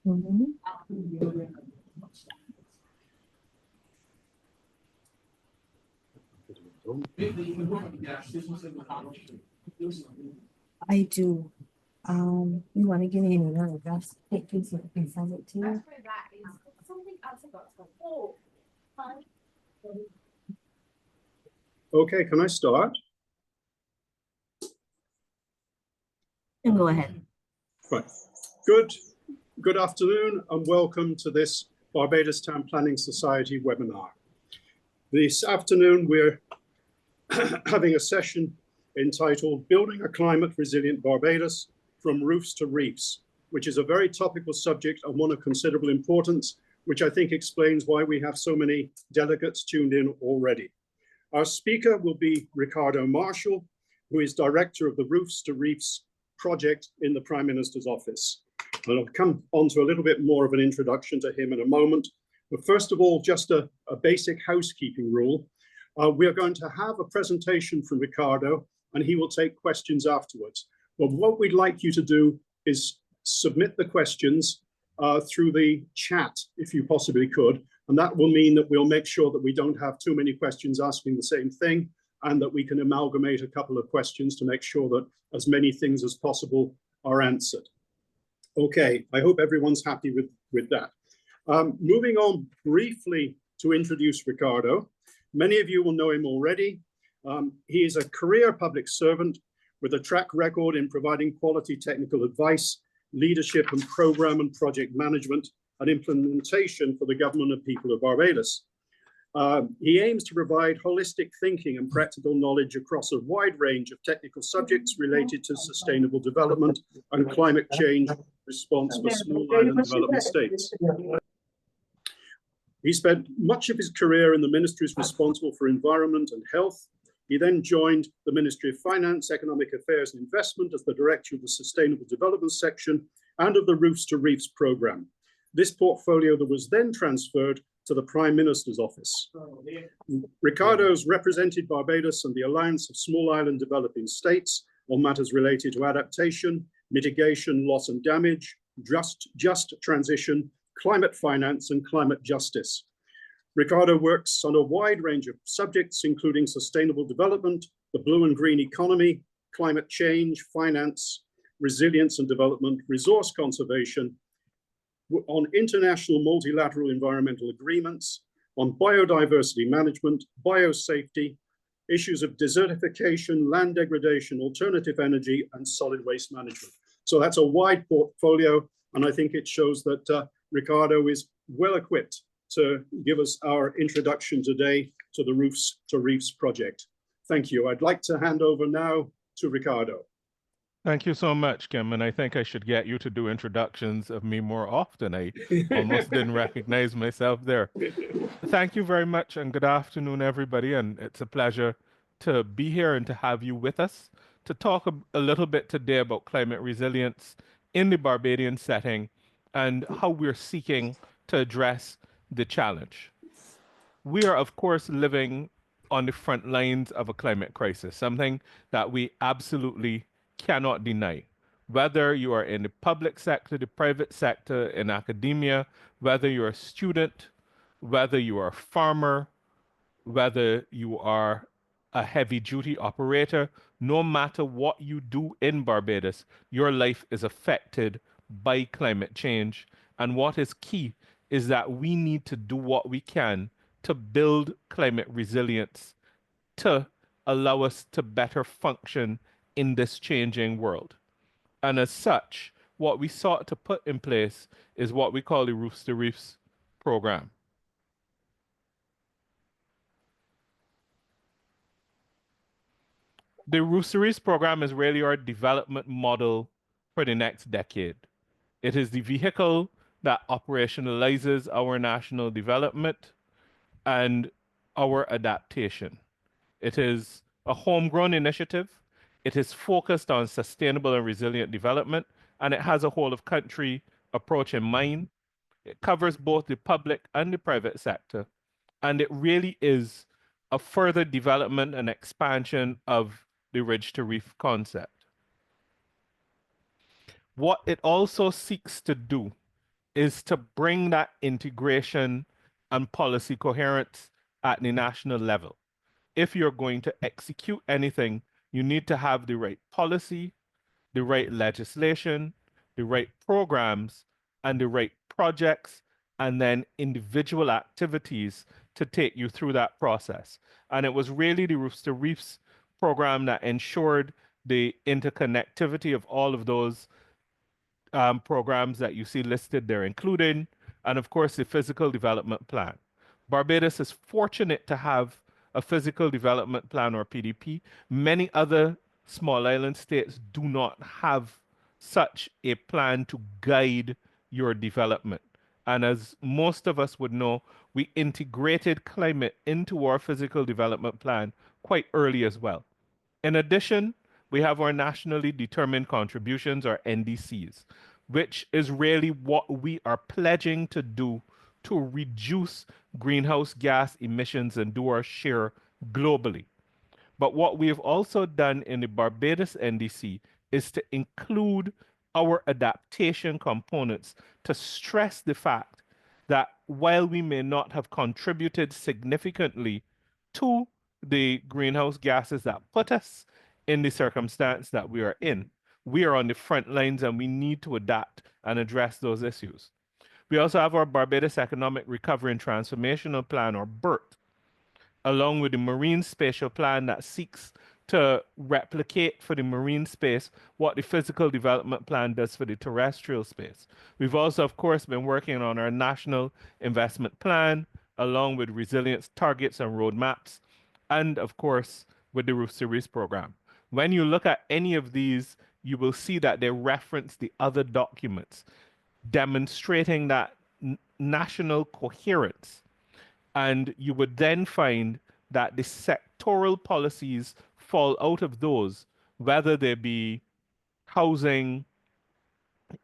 Mhm. I do. You want to give me another address? Take these so I can send it to you. Okay, can I start? And go ahead. Right. Good afternoon and welcome to this Barbados Town Planning Society webinar. This afternoon we're having a session entitled Building a Climate Resilient Barbados from Roofs to Reefs, which is a very topical subject and one of considerable importance, which I think explains why we have so many delegates tuned in already. Our speaker will be Ricardo Marshall, who is director of the Roofs to Reefs project in the Prime Minister's office. And I'll come on to a little bit more of an introduction to him in a moment. But first of all, just a basic housekeeping rule. We are going to have a presentation from Ricardo and he will take questions afterwards. But what we'd like you to do is submit the questions through the chat, if you possibly could. And that will mean that we'll make sure that we don't have too many questions asking the same thing and that we can amalgamate a couple of questions to make sure that as many things as possible are answered. Okay, I hope everyone's happy with that. Moving on briefly to introduce Ricardo. Many of you will know him already. He is a career public servant with a track record in providing quality technical advice, leadership and program and project management and implementation for the government and people of Barbados. He aims to provide holistic thinking and practical knowledge across a wide range of technical subjects related to sustainable development and climate change response for small island development states. He spent much of his career in the ministries responsible for environment and health. He then joined the Ministry of Finance, Economic Affairs and Investment as the director of the Sustainable Development section and of the Roofs to Reefs programme. This portfolio that was then transferred to the Prime Minister's office. Ricardo's represented Barbados and the Alliance of Small Island Developing States on matters related to adaptation, mitigation, loss and damage, just transition, climate finance and climate justice. Ricardo works on a wide range of subjects, including sustainable development, the blue and green economy, climate change, finance, resilience and development, resource conservation, on international multilateral environmental agreements, on biodiversity management, biosafety, issues of desertification, land degradation, alternative energy, and solid waste management. So that's a wide portfolio, and I think it shows that Ricardo is well equipped to give us our introduction today to the Roofs to Reefs project. Thank you. I'd like to hand over now to Ricardo. Thank you so much, Kim, and I think I should get you to do introductions of me more often. I almost didn't recognize myself there. Thank you very much, and good afternoon, everybody, and it's a pleasure to be here and to have you with us to talk a little bit today about climate resilience in the Barbadian setting and how we're seeking to address the challenge. We are, of course, living on the front lines of a climate crisis, something that we absolutely cannot deny. Whether you are in the public sector, the private sector, in academia, whether you're a student, whether you are a farmer, whether you are a heavy duty operator, no matter what you do in Barbados, your life is affected by climate change. And what is key is that we need to do what we can to build climate resilience to allow us to better function in this changing world. And as such, what we sought to put in place is what we call the Roofs to Reefs program. The Roofs to Reefs program is really our development model for the next decade. It is the vehicle that operationalizes our national development and our adaptation. It is a homegrown initiative. It is focused on sustainable and resilient development, and it has a whole of country approach in mind. It covers both the public and the private sector, and it really is a further development and expansion of the Ridge to Reef concept. What it also seeks to do is to bring that integration and policy coherence at the national level. If you're going to execute anything, you need to have the right policy, the right legislation, the right programs, and the right projects, and then individual activities to take you through that process. And it was really the Roofs to Reefs program that ensured the interconnectivity of all of those programs that you see listed there, including, and of course, the physical development plan. Barbados is fortunate to have a physical development plan or PDP. Many other small island states do not have such a plan to guide your development. And as most of us would know, we integrated climate into our physical development plan quite early as well. In addition, we have our nationally determined contributions, or NDCs, which is really what we are pledging to do to reduce greenhouse gas emissions and do our share globally. But what we have also done in the Barbados NDC is to include our adaptation components to stress the fact that while we may not have contributed significantly to the greenhouse gases that put us in the circumstance that we are in, we are on the front lines and we need to adapt and address those issues. We also have our Barbados Economic Recovery and Transformational Plan, or BERT, along with the Marine Spatial Plan that seeks to replicate for the marine space what the physical development plan does for the terrestrial space. We've also, of course, been working on our national investment plan, along with resilience targets and roadmaps, and of course, with the Roof Series program. When you look at any of these, you will see that they reference the other documents, demonstrating that national coherence. And you would then find that the sectoral policies fall out of those, whether they be housing,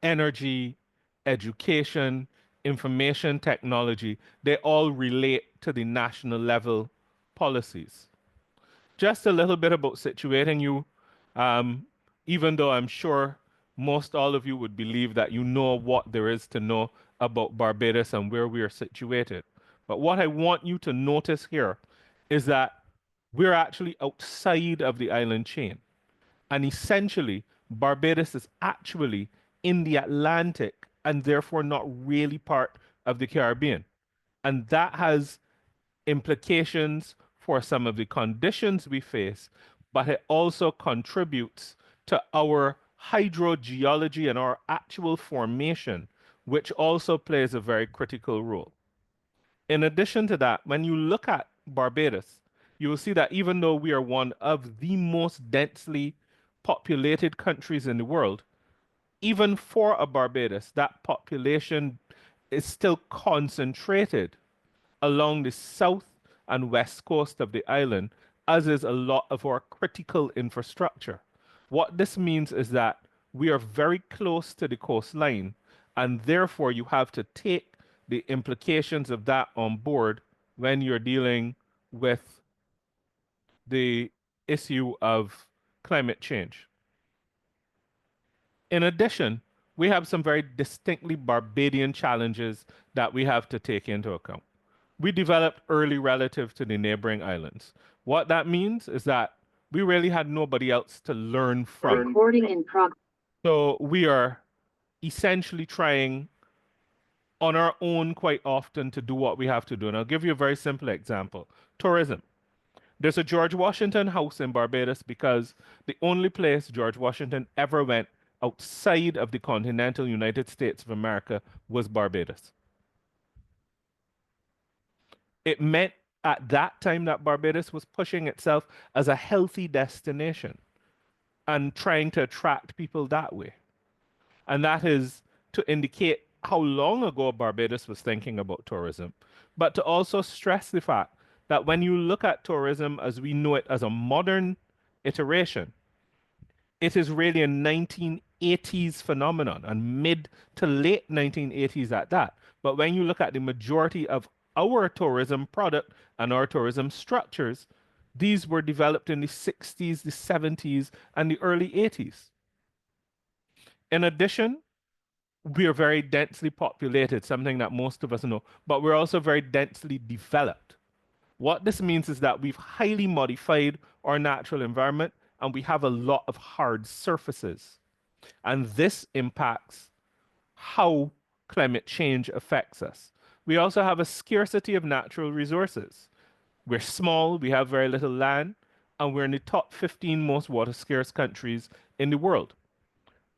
energy, education, information technology, they all relate to the national level policies. Just a little bit about situating you, um, even though I'm sure most all of you would believe that you know what there is to know about Barbados and where we are situated. But what I want you to notice here is that we're actually outside of the island chain. And essentially, Barbados is actually in the Atlantic and therefore not really part of the Caribbean. And that has implications for some of the conditions we face, but it also contributes to our hydrogeology and our actual formation, which also plays a very critical role. In addition to that, when you look at Barbados, you will see that even though we are one of the most densely populated countries in the world, even for a Barbados, that population is still concentrated along the south and west coast of the island, as is a lot of our critical infrastructure. What this means is that we are very close to the coastline, and therefore you have to take the implications of that on board when you're dealing with the issue of climate change. In addition, we have some very distinctly Barbadian challenges that we have to take into account. We developed early relative to the neighboring islands. What that means is that we really had nobody else to learn from. Recording in progress. So we are essentially trying on our own quite often to do what we have to do. And I'll give you a very simple example. Tourism. There's a George Washington House in Barbados because the only place George Washington ever went outside of the continental United States of America was Barbados. It meant at that time that Barbados was pushing itself as a healthy destination and trying to attract people that way. And that is to indicate how long ago Barbados was thinking about tourism, but to also stress the fact that when you look at tourism as we know it as a modern iteration, it is really a 1980s phenomenon and mid to late 1980s at that. But when you look at the majority of our tourism product and our tourism structures, these were developed in the 60s, the 70s, and the early 80s. In addition, we are very densely populated, something that most of us know, but we're also very densely developed. What this means is that we've highly modified our natural environment and we have a lot of hard surfaces. And this impacts how climate change affects us. We also have a scarcity of natural resources. We're small, we have very little land, and we're in the top 15 most water scarce countries in the world.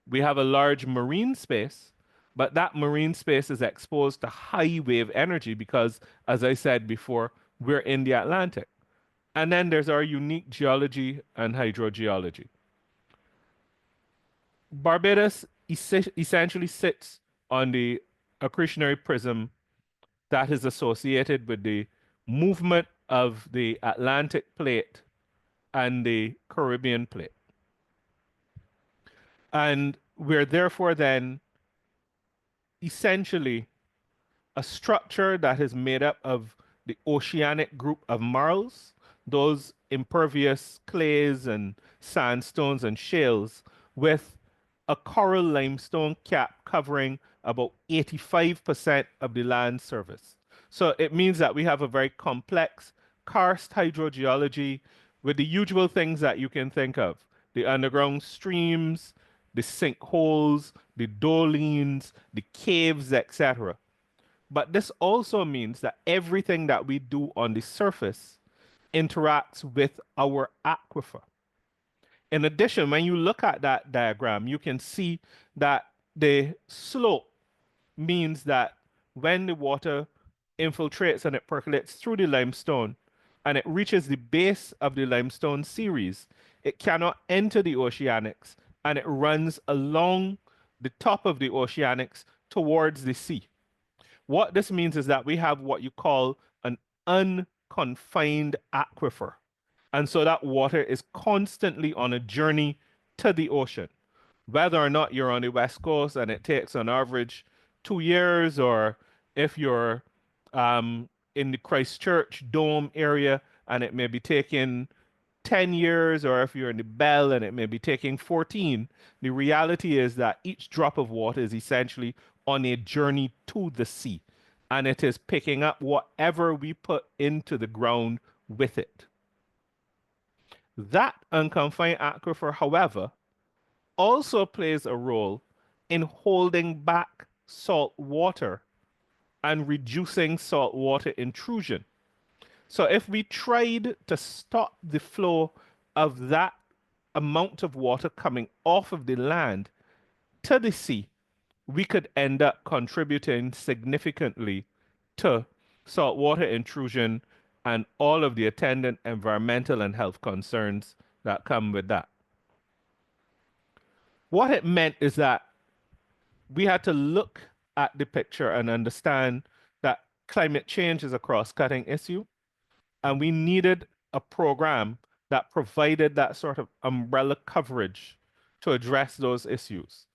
We have a large marine space, but that marine space is exposed to high wave energy because, as I said before, we're in the Atlantic. And then there's our unique geology and hydrogeology. Barbados essentially sits on the accretionary prism that is associated with the movement of the Atlantic plate and the Caribbean plate. And we're therefore then essentially a structure that is made up of the oceanic group of marls, those impervious clays and sandstones and shales, with a coral limestone cap covering about 85% of the land surface. So it means that we have a very complex karst hydrogeology with the usual things that you can think of: the underground streams, the sinkholes, the dolines, the caves, etc. But this also means that everything that we do on the surface interacts with our aquifer. In addition, when you look at that diagram, you can see that the slope means that when the water infiltrates and it percolates through the limestone and it reaches the base of the limestone series, it cannot enter the oceanics and it runs along the top of the oceanics towards the sea. What this means is that we have what you call an unconfined aquifer. And so that water is constantly on a journey to the ocean. Whether or not you're on the West Coast and it takes on average 2 years, or if you're in the Christchurch Dome area and it may be taking 10 years, or if you're in the Bell and it may be taking 14, the reality is that each drop of water is essentially on a journey to the sea, and it is picking up whatever we put into the ground with it. That unconfined aquifer, however, also plays a role in holding back salt water and reducing salt water intrusion. So if we tried to stop the flow of that amount of water coming off of the land to the sea, we could end up contributing significantly to saltwater intrusion and all of the attendant environmental and health concerns that come with that. What it meant is that we had to look at the picture and understand that climate change is a cross-cutting issue, and we needed a program that provided that sort of umbrella coverage to address those issues.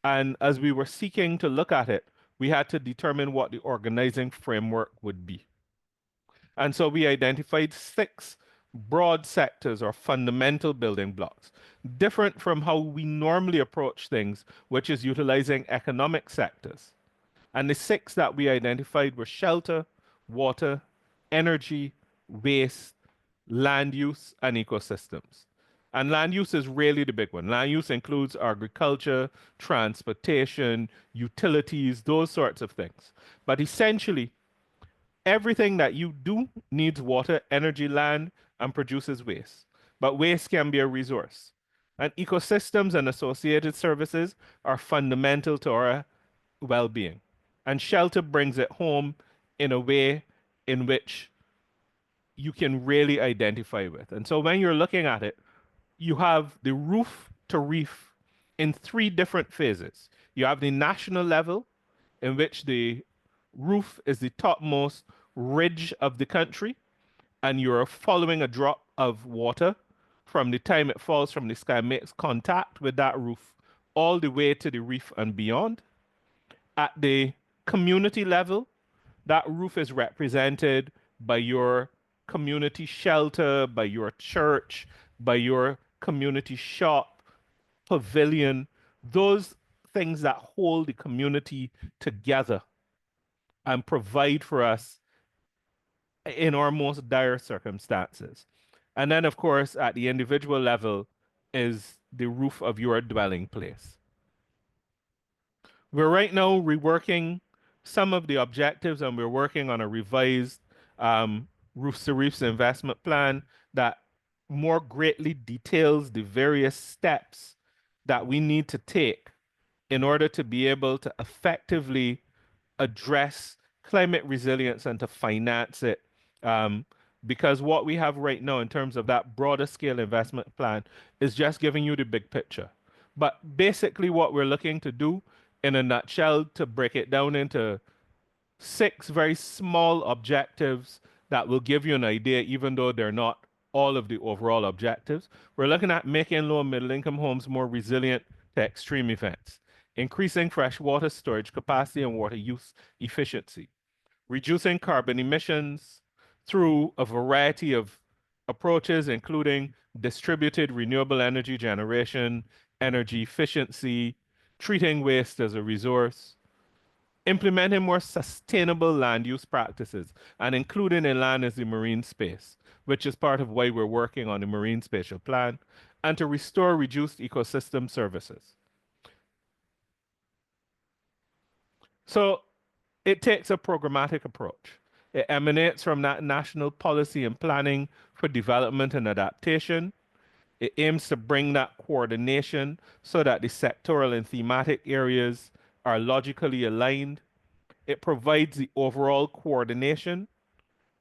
And as we were seeking to look at it, we had to determine what the organizing framework would be. And so we identified 6 broad sectors or fundamental building blocks, different from how we normally approach things, which is utilizing economic sectors. And the 6 that we identified were shelter, water, energy, waste, land use, and ecosystems. And land use is really the big one. Land use includes agriculture, transportation, utilities, those sorts of things. But essentially, everything that you do needs water, energy, land, and produces waste. But waste can be a resource. And ecosystems and associated services are fundamental to our well-being. And shelter brings it home in a way in which you can really identify with. And so when you're looking at it, you have the roof to reef in 3 different phases. You have the national level, in which the roof is the topmost ridge of the country, and you're following a drop of water from the time it falls from the sky, makes contact with that roof all the way to the reef and beyond. At the community level, that roof is represented by your community shelter, by your church, by your community shop, pavilion. Those things that hold the community together and provide for us in our most dire circumstances. And then, of course, at the individual level is the roof of your dwelling place. We're right now reworking some of the objectives, and we're working on a revised Roofs to Reefs investment plan that more greatly details the various steps that we need to take in order to be able to effectively address climate resilience and to finance it. Because what we have right now in terms of that broader scale investment plan is just giving you the big picture. But basically, what we're looking to do in a nutshell, to break it down into 6 very small objectives that will give you an idea, even though they're not all of the overall objectives. We're looking at making low and middle income homes more resilient to extreme events, increasing freshwater storage capacity and water use efficiency, reducing carbon emissions through a variety of approaches, including distributed renewable energy generation, energy efficiency, treating waste as a resource, implementing more sustainable land use practices, and including in land is the marine space, which is part of why we're working on the Marine Spatial Plan, and to restore reduced ecosystem services. So it takes a programmatic approach. It emanates from that national policy and planning for development and adaptation. It aims to bring that coordination so that the sectoral and thematic areas are logically aligned. It provides the overall coordination,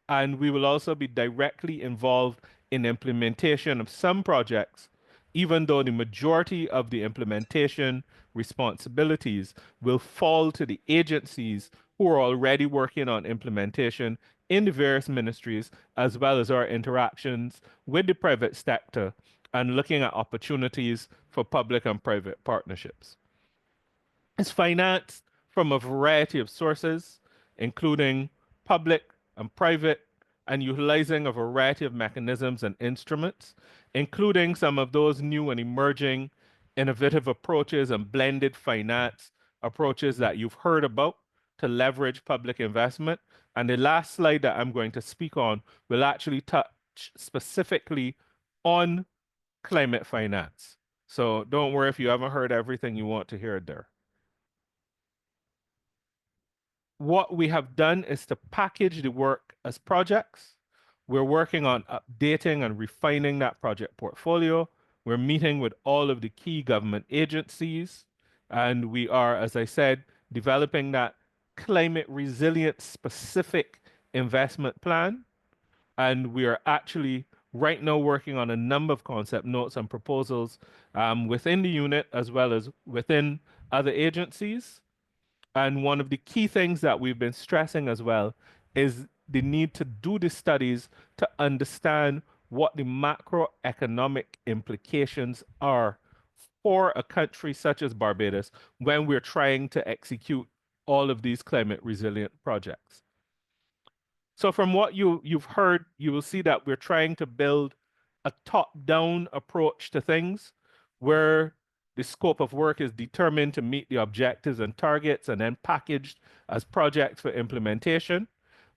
and we will also be directly involved in implementation of some projects, even though the majority of the implementation responsibilities will fall to the agencies who are already working on implementation in the various ministries, as well as our interactions with the private sector and looking at opportunities for public and private partnerships. It's financed from a variety of sources, including public and private, and utilizing a variety of mechanisms and instruments, including some of those new and emerging innovative approaches and blended finance approaches that you've heard about to leverage public investment. And the last slide that I'm going to speak on will actually touch specifically on climate finance. So don't worry if you haven't heard everything you want to hear there. What we have done is to package the work as projects. We're working on updating and refining that project portfolio. We're meeting with all of the key government agencies, and we are, as I said, developing that climate resilience specific investment plan. And we are actually right now working on a number of concept notes and proposals within the unit as well as within other agencies. And one of the key things that we've been stressing as well is the need to do the studies to understand what the macroeconomic implications are for a country such as Barbados when we're trying to execute all of these climate resilient projects. So from what you've heard, you will see that we're trying to build a top-down approach to things where the scope of work is determined to meet the objectives and targets and then packaged as projects for implementation,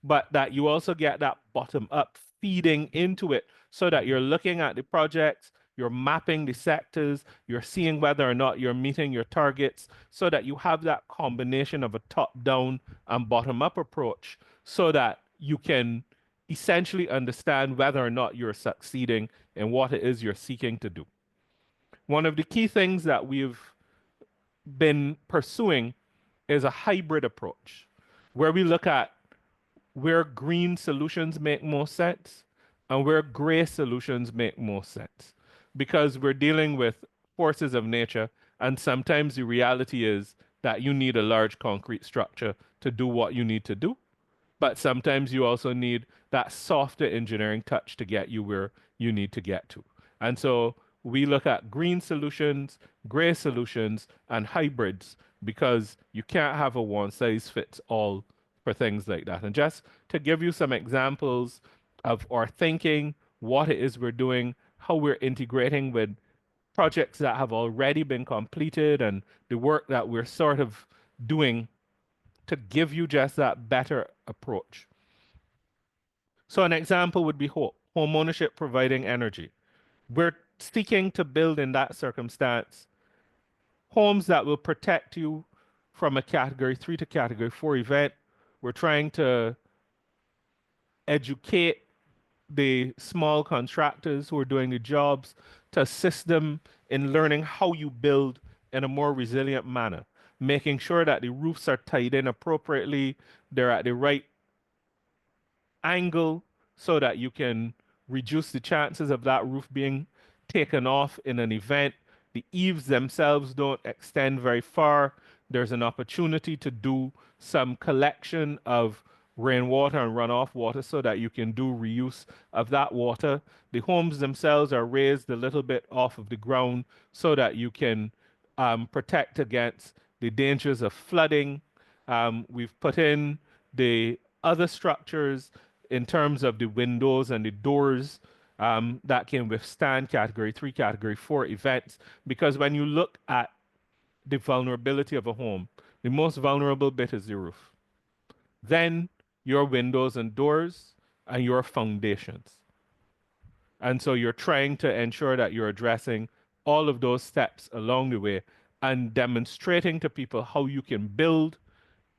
but that you also get that bottom-up feeding into it so that you're looking at the projects, you're mapping the sectors, you're seeing whether or not you're meeting your targets so that you have that combination of a top-down and bottom-up approach so that you can essentially understand whether or not you're succeeding in what it is you're seeking to do. One of the key things that we've been pursuing is a hybrid approach where we look at where green solutions make most sense and where gray solutions make most sense, because we're dealing with forces of nature, and sometimes the reality is that you need a large concrete structure to do what you need to do, but sometimes you also need that softer engineering touch to get you where you need to get to. And so we look at green solutions, gray solutions, and hybrids because you can't have a one size fits all for things like that. And just to give you some examples of our thinking, what it is we're doing, how we're integrating with projects that have already been completed and the work that we're sort of doing to give you just that better approach. So an example would be home ownership providing energy. We're seeking to build in that circumstance homes that will protect you from a category 3 to category 4 event. We're trying to educate the small contractors who are doing the jobs to assist them in learning how you build in a more resilient manner, making sure that the roofs are tied in appropriately, they're at the right angle so that you can reduce the chances of that roof being taken off in an event. The eaves themselves don't extend very far. There's an opportunity to do some collection of rainwater and runoff water so that you can do reuse of that water. The homes themselves are raised a little bit off of the ground so that you can protect against the dangers of flooding. We've put in the other structures in terms of the windows and the doors that can withstand category 3, category 4 events. Because when you look at the vulnerability of a home, the most vulnerable bit is the roof. Then your windows and doors and your foundations. And so you're trying to ensure that you're addressing all of those steps along the way and demonstrating to people how you can build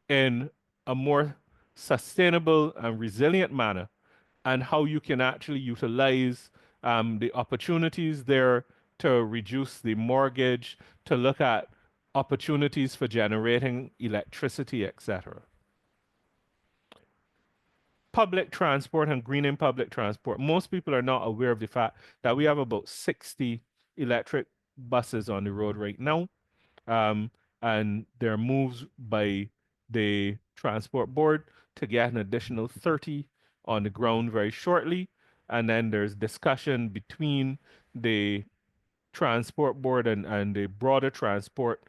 in a more sustainable and resilient manner and how you can actually utilize the opportunities there to reduce the mortgage, to look at opportunities for generating electricity, etc. Public transport and greening public transport. Most people are not aware of the fact that we have about 60 electric buses on the road right now. And there are moves by the transport board to get an additional 30 on the ground very shortly. And then there's discussion between the transport board and the broader transport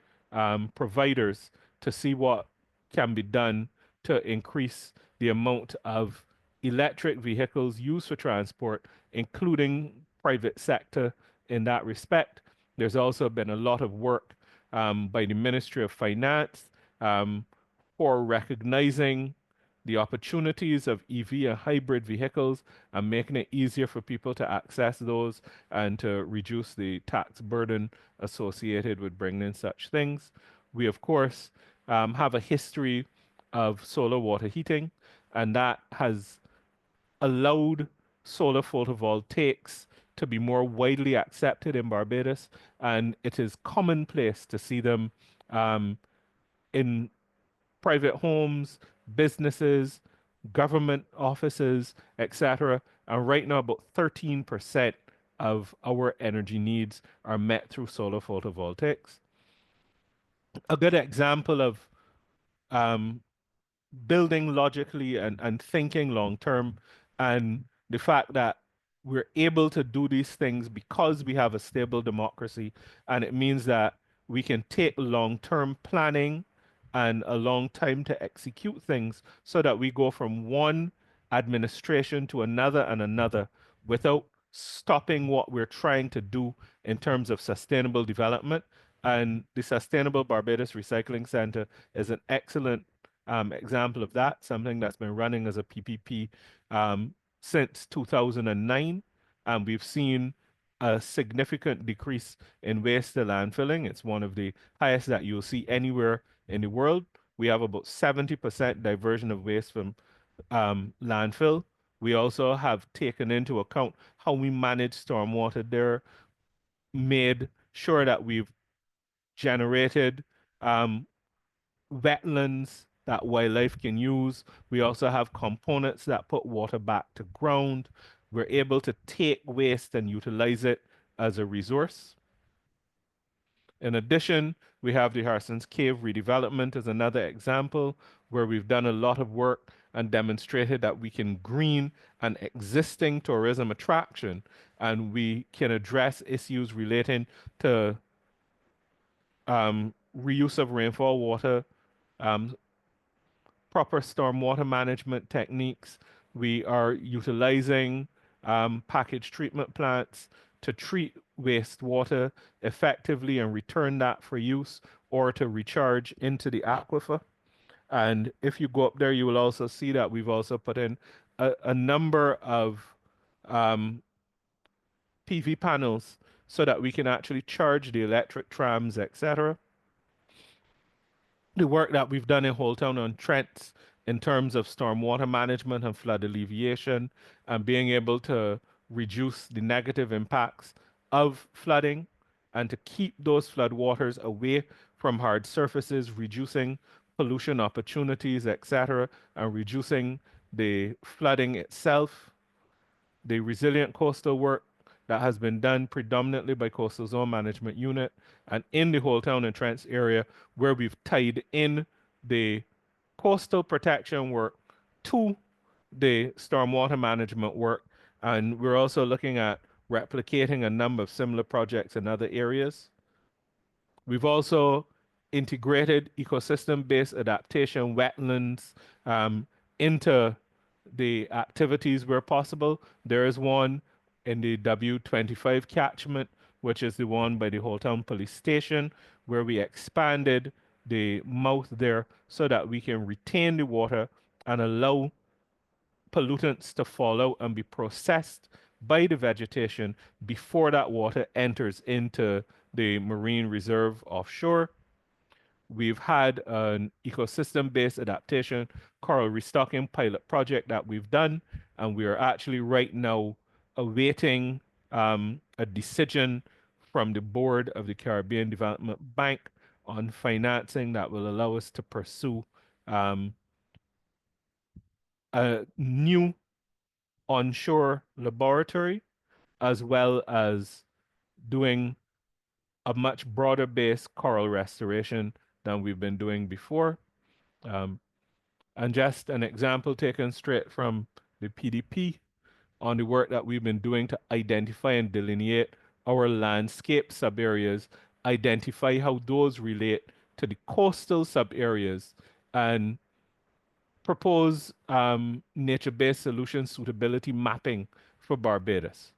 providers to see what can be done to increase the amount of electric vehicles used for transport, including private sector in that respect. There's also been a lot of work by the Ministry of Finance for recognizing the opportunities of EV and hybrid vehicles and making it easier for people to access those and to reduce the tax burden associated with bringing in such things. We, of course, have a history of solar water heating, and that has allowed solar photovoltaics to be more widely accepted in Barbados, and it is commonplace to see them in private homes, businesses, government offices, etc. And right now, about 13% of our energy needs are met through solar photovoltaics. A good example of um, building logically and thinking long term, and the fact that we're able to do these things because we have a stable democracy, and it means that we can take long term planning and a long time to execute things so that we go from one administration to another and another without stopping what we're trying to do in terms of sustainable development. And the Sustainable Barbados Recycling Center is an excellent example of that, something that's been running as a PPP since 2009. And we've seen a significant decrease in waste to landfilling. It's one of the highest that you'll see anywhere in the world. We have about 70% diversion of waste from landfill. We also have taken into account how we manage stormwater there, made sure that we've generated wetlands that wildlife can use. We also have components that put water back to ground. We're able to take waste and utilize it as a resource. In addition, we have the Harson's Cave redevelopment as another example where we've done a lot of work and demonstrated that we can green an existing tourism attraction and we can address issues relating to reuse of rainfall water, proper stormwater management techniques. We are utilizing package treatment plants to treat wastewater effectively and return that for use or to recharge into the aquifer. And if you go up there, you will also see that we've also put in a number of PV panels so that we can actually charge the electric trams, etc. The work that we've done in Holetown on Trent in terms of stormwater management and flood alleviation and being able to reduce the negative impacts of flooding and to keep those flood waters away from hard surfaces, reducing pollution opportunities, etc., and reducing the flooding itself. The resilient coastal work that has been done predominantly by Coastal Zone Management Unit and in the Holetown and Trents area, where we've tied in the coastal protection work to the stormwater management work. And we're also looking at replicating a number of similar projects in other areas. We've also integrated ecosystem-based adaptation wetlands into the activities where possible. There is one in the W25 catchment, which is the one by the Holetown Police Station, where we expanded the mouth there so that we can retain the water and allow pollutants to fall out and be processed by the vegetation before that water enters into the marine reserve offshore. We've had an ecosystem-based adaptation coral restocking pilot project that we've done, and we are actually right now awaiting a decision from the board of the Caribbean Development Bank on financing that will allow us to pursue a new onshore laboratory, as well as doing a much broader based coral restoration than we've been doing before. And just an example taken straight from the PDP on the work that we've been doing to identify and delineate our landscape subareas, identify how those relate to the coastal subareas, and propose nature-based solution suitability mapping for Barbados.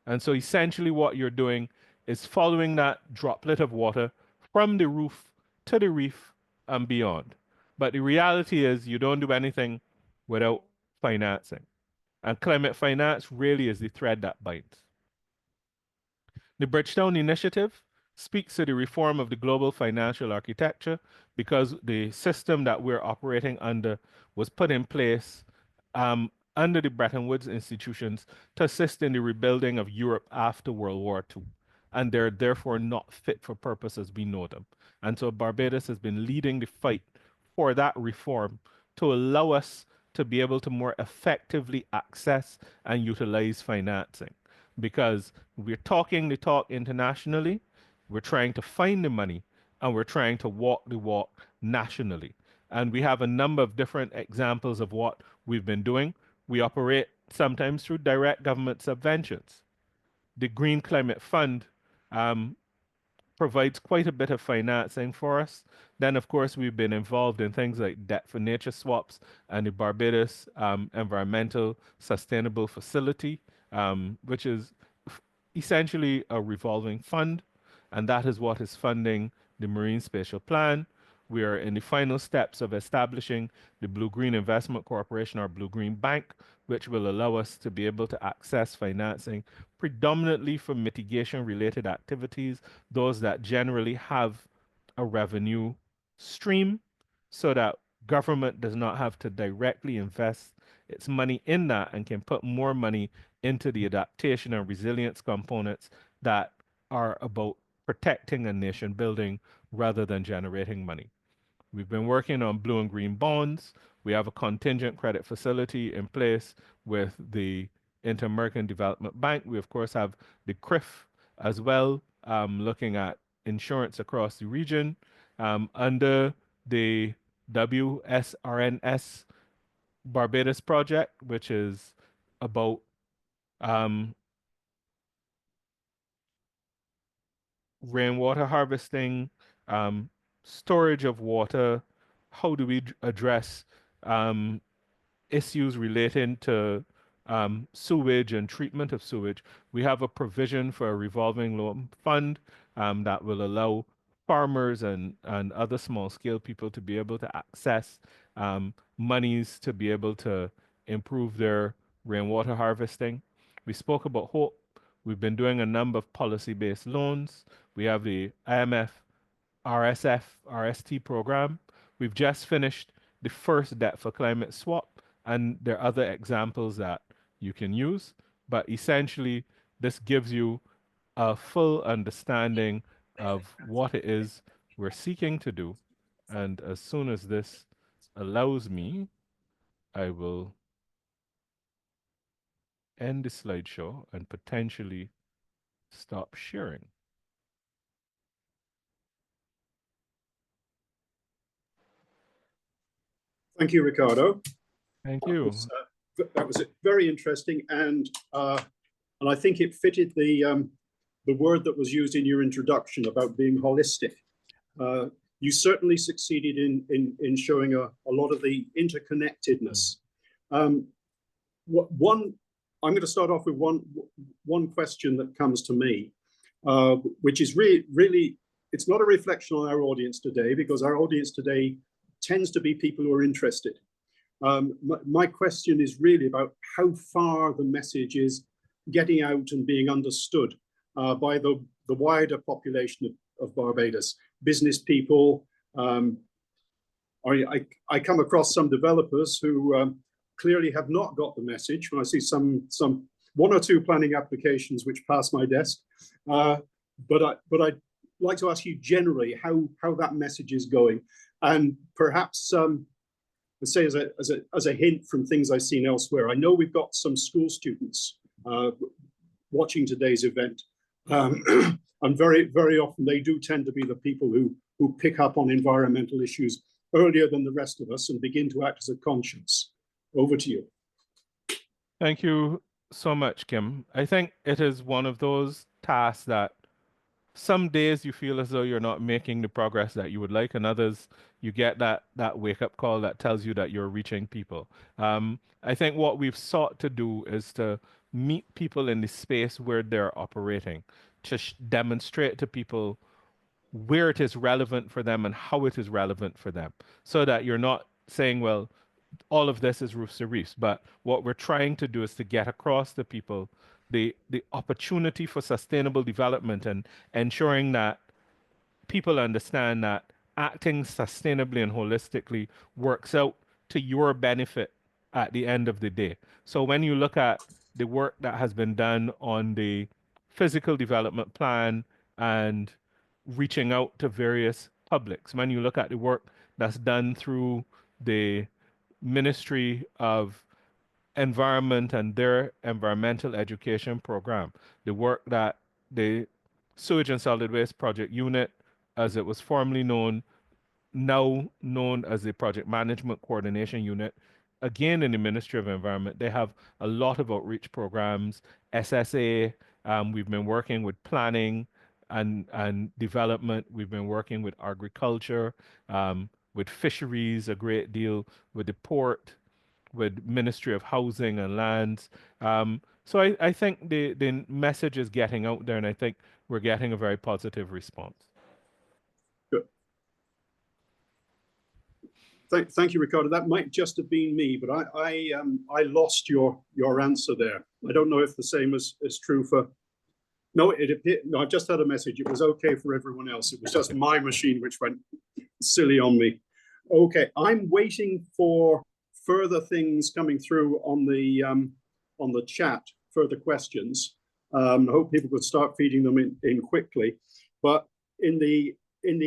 And so essentially what you're doing is following that droplet of water from the roof to the reef and beyond. But the reality is you don't do anything without financing. And climate finance really is the thread that binds. The Bridgetown Initiative speaks to the reform of the global financial architecture because the system that we're operating under was put in place under the Bretton Woods institutions to assist in the rebuilding of Europe after World War II. And they're therefore not fit for purpose as we know them. And so Barbados has been leading the fight for that reform to allow us to be able to more effectively access and utilize financing. Because we're talking the talk internationally, we're trying to find the money, and we're trying to walk the walk nationally. And we have a number of different examples of what we've been doing. We operate sometimes through direct government subventions. The Green Climate Fund provides quite a bit of financing for us. Then, of course, we've been involved in things like debt for nature swaps and the Barbados Environmental Sustainable Facility, which is essentially a revolving fund, and that is what is funding the Marine Spatial Plan. We are in the final steps of establishing the Blue Green Investment Corporation, or Blue Green Bank, which will allow us to be able to access financing predominantly for mitigation related activities, those that generally have a revenue stream, so that government does not have to directly invest its money in that and can put more money into the adaptation and resilience components that are about protecting and nation building rather than generating money. We've been working on blue and green bonds. We have a contingent credit facility in place with the Inter-American Development Bank. We, of course, have the CRIF as well, looking at insurance across the region. Under the WSRNS Barbados project, which is about rainwater harvesting, storage of water. How do we address issues relating to sewage and treatment of sewage, we have a provision for a revolving loan fund that will allow farmers and other small scale people to be able to access monies to be able to improve their rainwater harvesting. We spoke about hope. We've been doing a number of policy-based loans. We have the IMF RSF, RST program. We've just finished the first debt for climate swap, and there are other examples that you can use. But essentially, this gives you a full understanding of what it is we're seeking to do. And as soon as this allows me, I will end the slideshow and potentially stop sharing. Thank you, Ricardo. Thank you. That was very interesting, and I think it fitted the word that was used in your introduction about being holistic. You certainly succeeded in showing a lot of the interconnectedness. I'm going to start off with one question that comes to me, which is really, it's not a reflection on our audience today, because our audience today tends to be people who are interested. My question is really about how far the message is getting out and being understood by the wider population of Barbados. Business people. I come across some developers who clearly have not got the message. When I see some one or two planning applications which pass my desk, but I'd like to ask you generally how that message is going, and perhaps let's say as a hint from things I've seen elsewhere. I know we've got some school students watching today's event, and very often they do tend to be the people who pick up on environmental issues earlier than the rest of us and begin to act as a conscience. Over to you. Thank you so much, Kim. I think it is one of those tasks that some days you feel as though you're not making the progress that you would like, and others you get that wake-up call that tells you that you're reaching people. I think what we've sought to do is to meet people in the space where they're operating, to demonstrate to people where it is relevant for them and how it is relevant for them, so that you're not saying, well, all of this is roofs to reefs, but what we're trying to do is to get across to people the opportunity for sustainable development and ensuring that people understand that acting sustainably and holistically works out to your benefit at the end of the day. So when you look at the work that has been done on the physical development plan and reaching out to various publics, when you look at the work that's done through the Ministry of Environment and their environmental education program, the work that the Sewage and Solid Waste Project Unit, as it was formerly known, now known as the Project Management Coordination Unit, again in the Ministry of Environment, they have a lot of outreach programs. SSA, we've been working with planning and development. We've been working with agriculture, with fisheries a great deal, with the port, with Ministry of Housing and Lands. So I think the message is getting out there, and I think we're getting a very positive response. Good. Thank you, Ricardo. That might just have been me, but I lost your answer there. I don't know if the same is true for. No, no, I just had a message. It was okay for everyone else. It was just my machine which went silly on me. Okay, I'm waiting for further things coming through on the chat, further questions. I hope people could start feeding them in quickly. But in the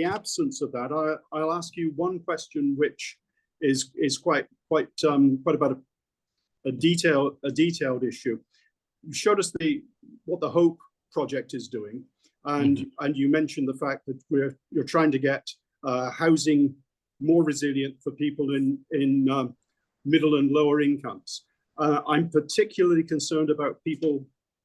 absence of that, I'll ask you one question, which is quite about a detailed issue. You showed us what the Hope project is doing, and you mentioned the fact that you're trying to get housing more resilient for people in middle and lower incomes. I'm particularly concerned about people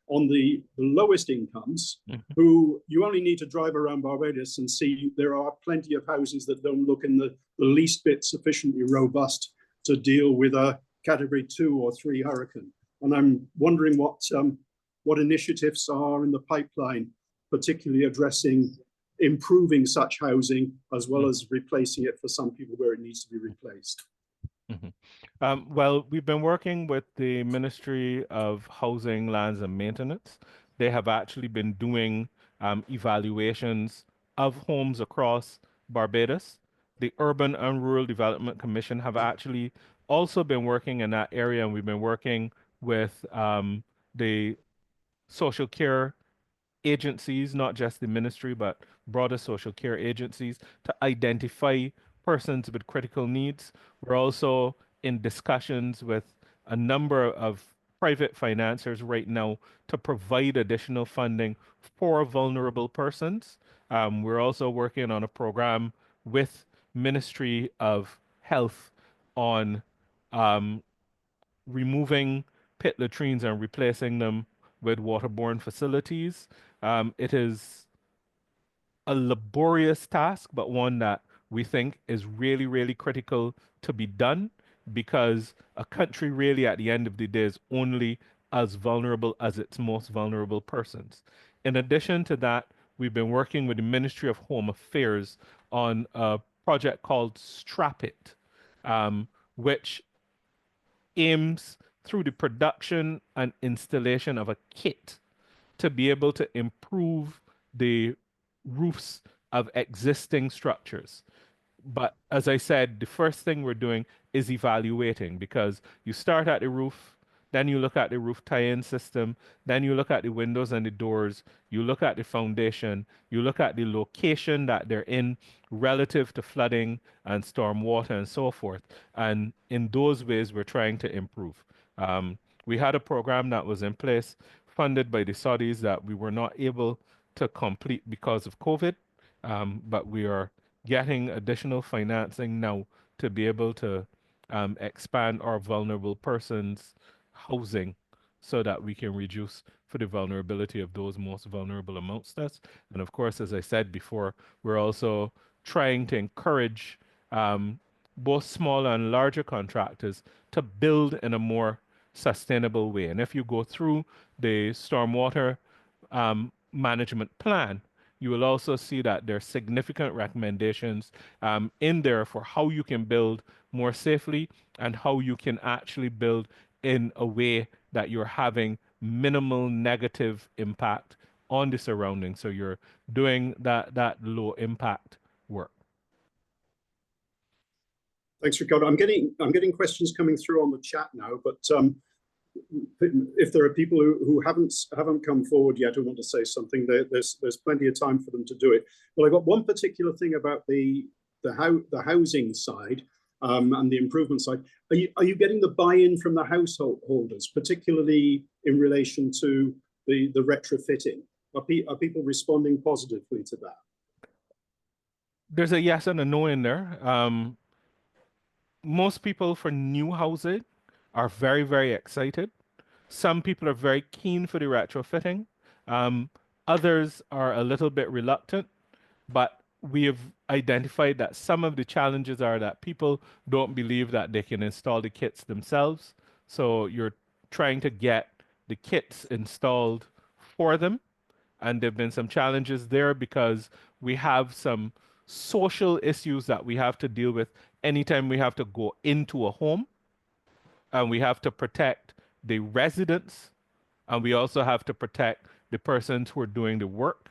on the lowest incomes, who you only need to drive around Barbados and see there are plenty of houses that don't look in the least bit sufficiently robust to deal with a Category 2 or 3 hurricane. and I'm wondering what initiatives are in the pipeline, particularly addressing improving such housing as well as replacing it for some people where it needs to be replaced. Well, we've been working with the Ministry of Housing, Lands and Maintenance. They have actually been doing evaluations of homes across Barbados. The Urban and Rural Development Commission have actually also been working in that area, and we've been working with the social care agencies, not just the ministry, but broader social care agencies, to identify persons with critical needs. We're also in discussions with a number of private financiers right now to provide additional funding for vulnerable persons. We're also working on a program with Ministry of Health on um, removing pit latrines and replacing them with waterborne facilities. It is a laborious task, but one that we think is really, really critical to be done because a country really at the end of the day is only as vulnerable as its most vulnerable persons. In addition to that, we've been working with the Ministry of Home Affairs on a project called Strap It, which aims through the production and installation of a kit to be able to improve the roofs of existing structures. But as I said, the first thing we're doing is evaluating because you start at the roof, then you look at the roof tie-in system, then you look at the windows and the doors, you look at the foundation, you look at the location that they're in relative to flooding and storm water and so forth. And in those ways, we're trying to improve. We had a program that was in place funded by the Saudis that we were not able to complete because of COVID, but we are getting additional financing now to be able to expand our vulnerable persons housing so that we can reduce for the vulnerability of those most vulnerable amongst us. And of course, as I said before, we're also trying to encourage both small and larger contractors to build in a more sustainable way. And if you go through the stormwater management plan, you will also see that there are significant recommendations in there for how you can build more safely and how you can actually build in a way that you're having minimal negative impact on the surroundings. So you're doing that low impact work. Thanks, Ricardo. I'm getting questions coming through on the chat now, but if there are people who haven't come forward yet who want to say something, there's plenty of time for them to do it. Well, I got one particular thing about the housing side and the improvement side. Are you getting the buy-in from the householders, particularly in relation to the retrofitting? Are people responding positively to that? There's a yes and a no in there. Most people for new housing are very, very excited. Some people are very keen for the retrofitting. Others are a little bit reluctant, but we have identified that some of the challenges are that people don't believe that they can install the kits themselves. So you're trying to get the kits installed for them. And there have been some challenges there because we have some social issues that we have to deal with anytime we have to go into a home, and we have to protect the residents, and we also have to protect the persons who are doing the work,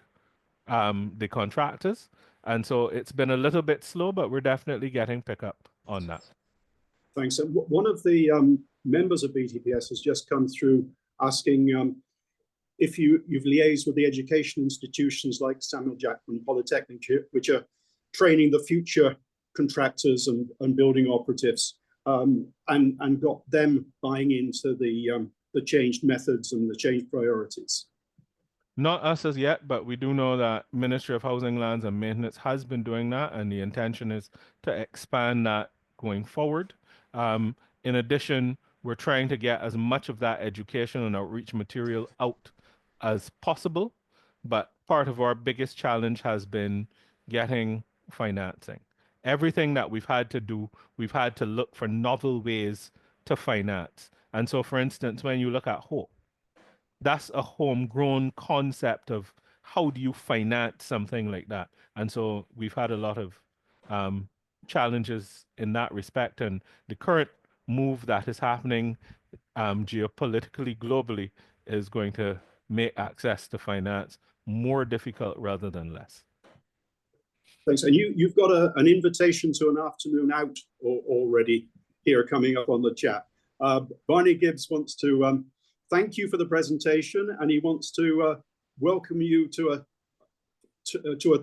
the contractors. And so it's been a little bit slow, but we're definitely getting pickup on that. Thanks. And one of the members of BTPS has just come through asking if you've liaised with the education institutions like Samuel Jackman Polytechnic, which are training the future contractors and building operatives, and got them buying into the changed methods and the changed priorities. Not us as yet, but we do know that Ministry of Housing, Lands and Maintenance has been doing that, and the intention is to expand that going forward. In addition, we're trying to get as much of that education and outreach material out as possible, but part of our biggest challenge has been getting financing. Everything that we've had to do, we've had to look for novel ways to finance. And so, for instance, when you look at hope, that's a homegrown concept of how do you finance something like that. And so we've had a lot of challenges in that respect. And the current move that is happening geopolitically, globally, is going to make access to finance more difficult rather than less. Thanks. And you've got an invitation to an afternoon out already here coming up on the chat. Barney Gibbs wants to thank you for the presentation, and he wants to welcome you to a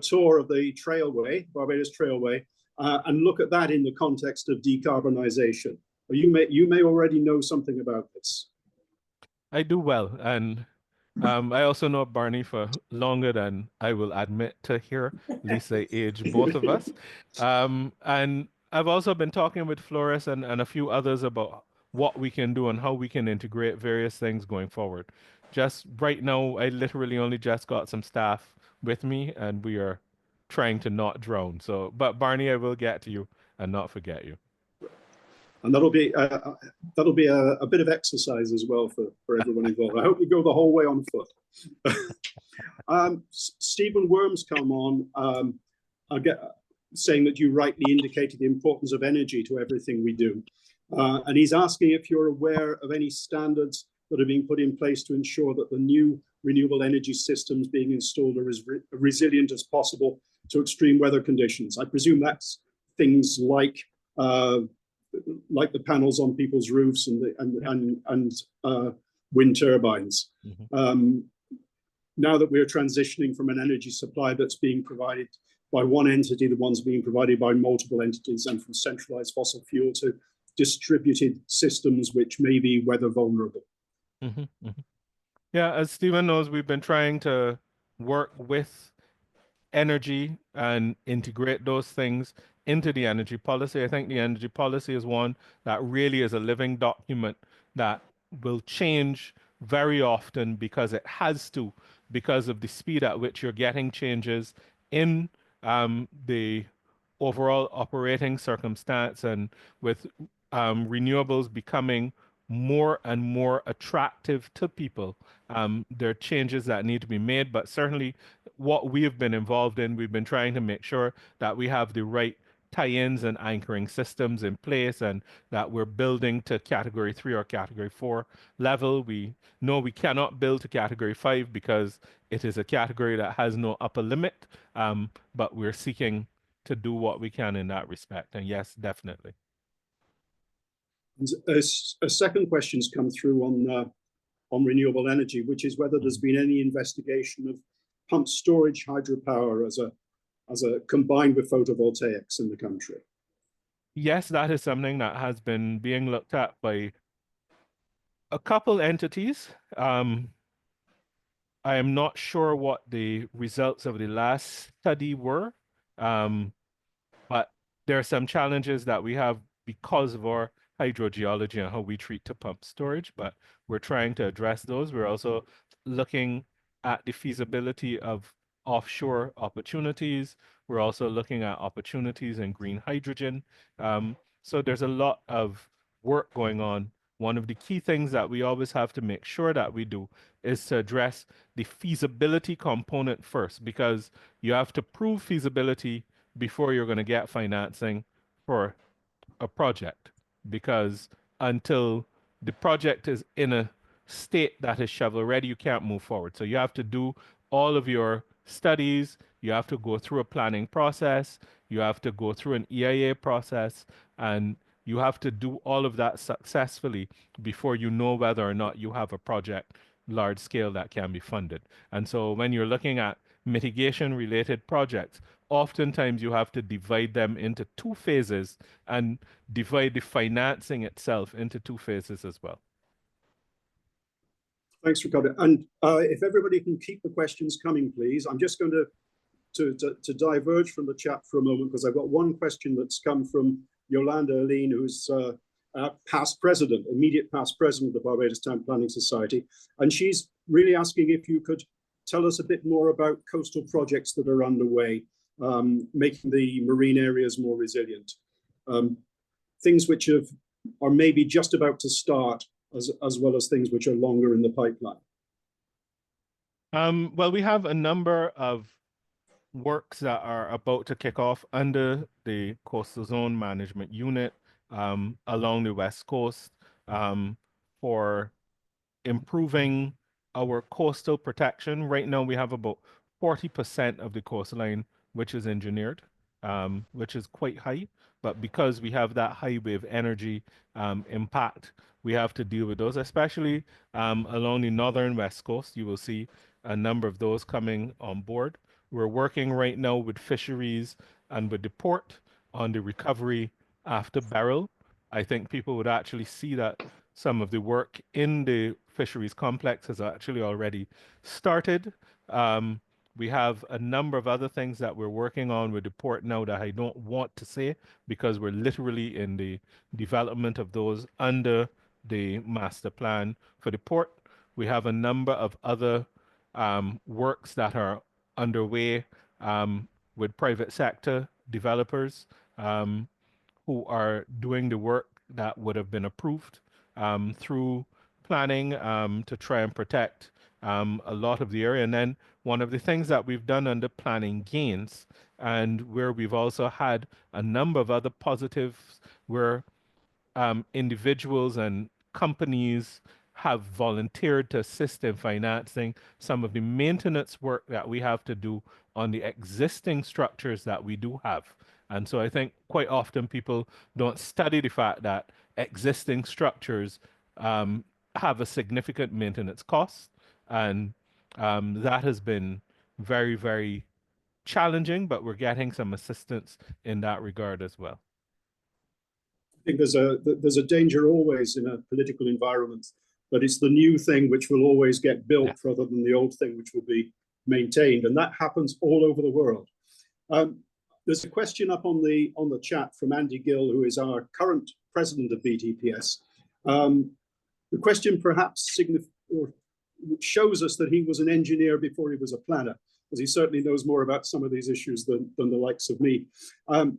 tour of the Trailway, Barbados Trailway, and look at that in the context of decarbonisation. You may already know something about this. I do well, and I also know Barney for longer than I will admit to here. At least I age both of us. And I've also been talking with Flores and a few others about what we can do and how we can integrate various things going forward. Just right now, I literally only just got some staff with me, and we are trying to not drown. So, but Barney, I will get to you and not forget you. And that'll be a bit of exercise as well for everyone involved. I hope you go the whole way on foot. Stephen Worms come on, saying that you rightly indicated the importance of energy to everything we do. And he's asking if you're aware of any standards that are being put in place to ensure that the new renewable energy systems being installed are as resilient as possible to extreme weather conditions. I presume that's things like the panels on people's roofs and wind turbines. Mm-hmm. Now that we're transitioning from an energy supply that's being provided by one entity, the ones being provided by multiple entities, and from centralized fossil fuel to distributed systems which may be weather vulnerable. Mm-hmm, mm-hmm. Yeah, as Stephen knows, we've been trying to work with energy and integrate those things into the energy policy. I think the energy policy is one that really is a living document that will change very often because it has to, because of the speed at which you're getting changes in the overall operating circumstance, and with renewables becoming more and more attractive to people. There are changes that need to be made, but certainly what we have been involved in, we've been trying to make sure that we have the right tie-ins and anchoring systems in place, and that we're building to category 3 or category 4 level. We know we cannot build to category 5 because it is a category that has no upper limit, but we're seeking to do what we can in that respect. And yes, definitely. A second question's come through on renewable energy, which is whether there's been any investigation of pumped storage hydropower as a combined with photovoltaics in the country. Yes, that is something that has been being looked at by a couple entities. I am not sure what the results of the last study were, but there are some challenges that we have because of our hydrogeology and how we treat to pump storage, but we're trying to address those. We're also looking at the feasibility of offshore opportunities. We're also looking at opportunities in green hydrogen. So there's a lot of work going on. One of the key things that we always have to make sure that we do is to address the feasibility component first, because you have to prove feasibility before you're going to get financing for a project, because until the project is in a state that is shovel ready, you can't move forward. So you have to do all of your studies, you have to go through a planning process, you have to go through an EIA process, and you have to do all of that successfully before you know whether or not you have a project large scale that can be funded. And so when you're looking at mitigation related projects, oftentimes you have to divide them into 2 phases and divide the financing itself into 2 phases as well. Thanks, Ricardo. And if everybody can keep the questions coming, please. I'm just going to diverge from the chat for a moment, because I've got one question that's come from Yolanda Aline, who's past president, immediate past president of the Barbados Town Planning Society. And she's really asking if you could tell us a bit more about coastal projects that are underway, making the marine areas more resilient. Things which are maybe just about to start, as well as things which are longer in the pipeline? Well, we have a number of works that are about to kick off under the Coastal Zone Management Unit along the West Coast for improving our coastal protection. Right now, we have about 40% of the coastline which is engineered, which is quite high. But because we have that high wave energy impact, we have to deal with those, especially along the northern West Coast. You will see a number of those coming on board. We're working right now with fisheries and with the port on the recovery after Beryl. I think people would actually see that some of the work in the fisheries complex has actually already started. We have a number of other things that we're working on with the port now that I don't want to say because we're literally in the development of those under the master plan for the port. We have a number of other works that are underway with private sector developers who are doing the work that would have been approved through planning to try and protect a lot of the area. And then one of the things that we've done under planning gains, and where we've also had a number of other positives where individuals and companies have volunteered to assist in financing some of the maintenance work that we have to do on the existing structures that we do have. And so I think quite often people don't study the fact that existing structures have a significant maintenance cost. And that has been very, very challenging, but we're getting some assistance in that regard as well. I think there's a danger always in a political environment that it's the new thing which will always get built rather than the old thing which will be maintained, and that happens all over the world. There's a question up on the chat from Andy Gill, who is our current president of BTPS. The question perhaps shows us that he was an engineer before he was a planner, because he certainly knows more about some of these issues than the likes of me.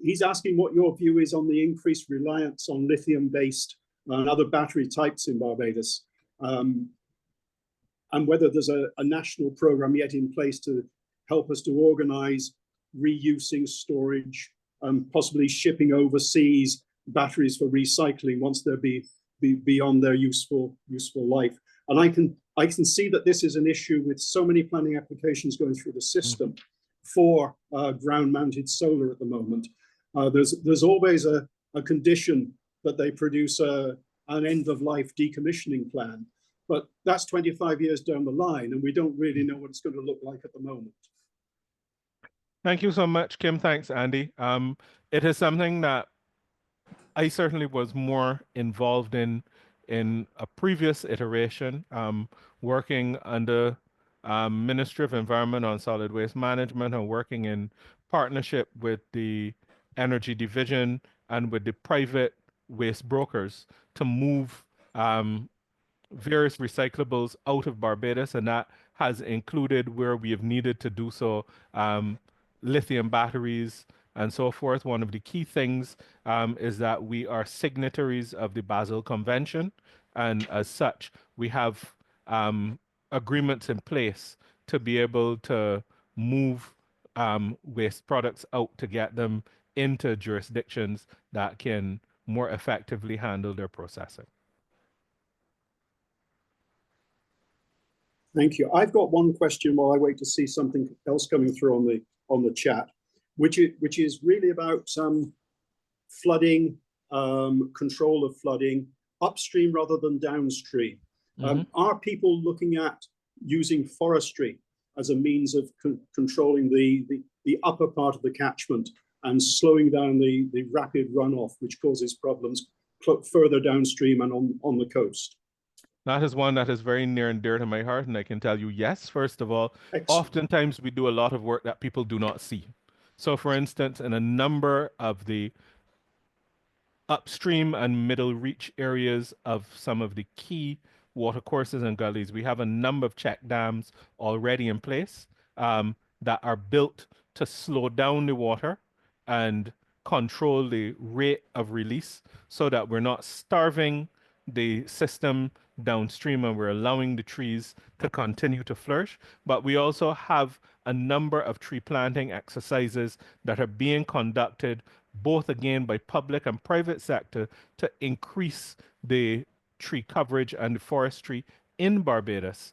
He's asking what your view is on the increased reliance on lithium-based and other battery types in Barbados, and whether there's a national program yet in place to help us to organize reusing, storage, possibly shipping overseas batteries for recycling once they're beyond their useful life. And I can see that this is an issue with so many planning applications going through the system for ground-mounted solar at the moment. There's always a condition that they produce an end-of-life decommissioning plan, but that's 25 years down the line, and we don't really know what it's going to look like at the moment. Thank you so much, Kim. Thanks, Andy. It is something that I certainly was more involved in a previous iteration, working under Ministry of Environment on Solid Waste Management and working in partnership with the Energy Division and with the private waste brokers to move various recyclables out of Barbados, and that has included where we have needed to do so, lithium batteries and so forth. One of the key things is that we are signatories of the Basel Convention, and as such, we have agreements in place to be able to move waste products out to get them into jurisdictions that can more effectively handle their processing. Thank you. I've got one question while I wait to see something else coming through on the chat, which is really about flooding, control of flooding, upstream rather than downstream. Are people looking at using forestry as a means of controlling the upper part of the catchment and slowing down the rapid runoff, which causes problems further downstream and on the coast? That is one that is very near and dear to my heart, and I can tell you, yes, first of all, oftentimes we do a lot of work that people do not see. So for instance, in a number of the upstream and middle reach areas of some of the key watercourses and gullies, we have a number of check dams already in place that are built to slow down the water and control the rate of release so that we're not starving the system downstream and we're allowing the trees to continue to flourish. But we also have a number of tree planting exercises that are being conducted both again by public and private sector to increase the tree coverage and forestry in Barbados.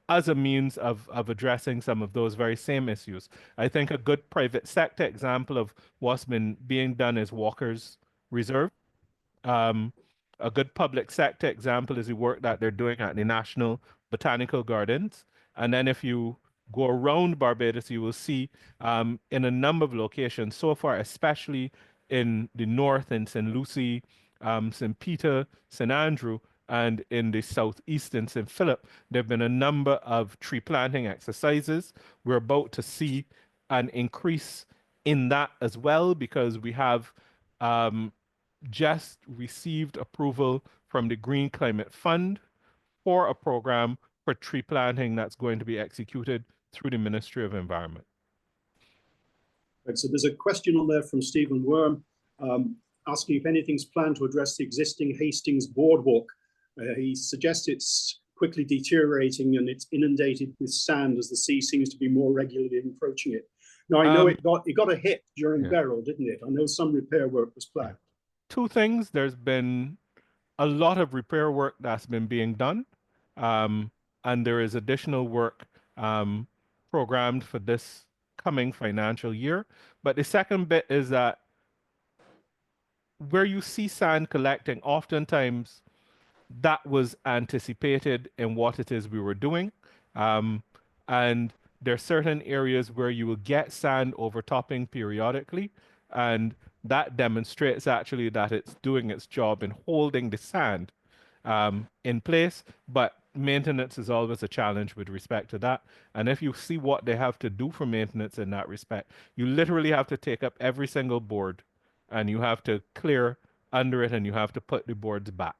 As a means of addressing some of those very same issues. I think a good private sector example of what's been being done is Walker's Reserve. Um, a good public sector example is the work that they're doing at the National Botanical Gardens. And then if you go around Barbados, you will see in a number of locations so far, especially in the north, in St. Lucie, St. Peter, St. Andrew, and in the southeast in St. Philip, there have been a number of tree planting exercises. We're about to see an increase in that as well because we have just received approval from the Green Climate Fund for a program for tree planting that's going to be executed through the Ministry of Environment. Right, so there's a question on there from Stephen Worm asking if anything's planned to address the existing Hastings boardwalk. He suggests it's quickly deteriorating and it's inundated with sand as the sea seems to be more regularly encroaching it. Now, I know it got a hit during Beryl, didn't it? I know some repair work was planned. Two things. There's been a lot of repair work that's been being done, and there is additional work programmed for this coming financial year. But the second bit is that where you see sand collecting, oftentimes that was anticipated in what it is we were doing. And there are certain areas where you will get sand overtopping periodically, and that demonstrates actually that it's doing its job in holding the sand in place, but maintenance is always a challenge with respect to that. And if you see what they have to do for maintenance in that respect, you literally have to take up every single board and you have to clear under it and you have to put the boards back.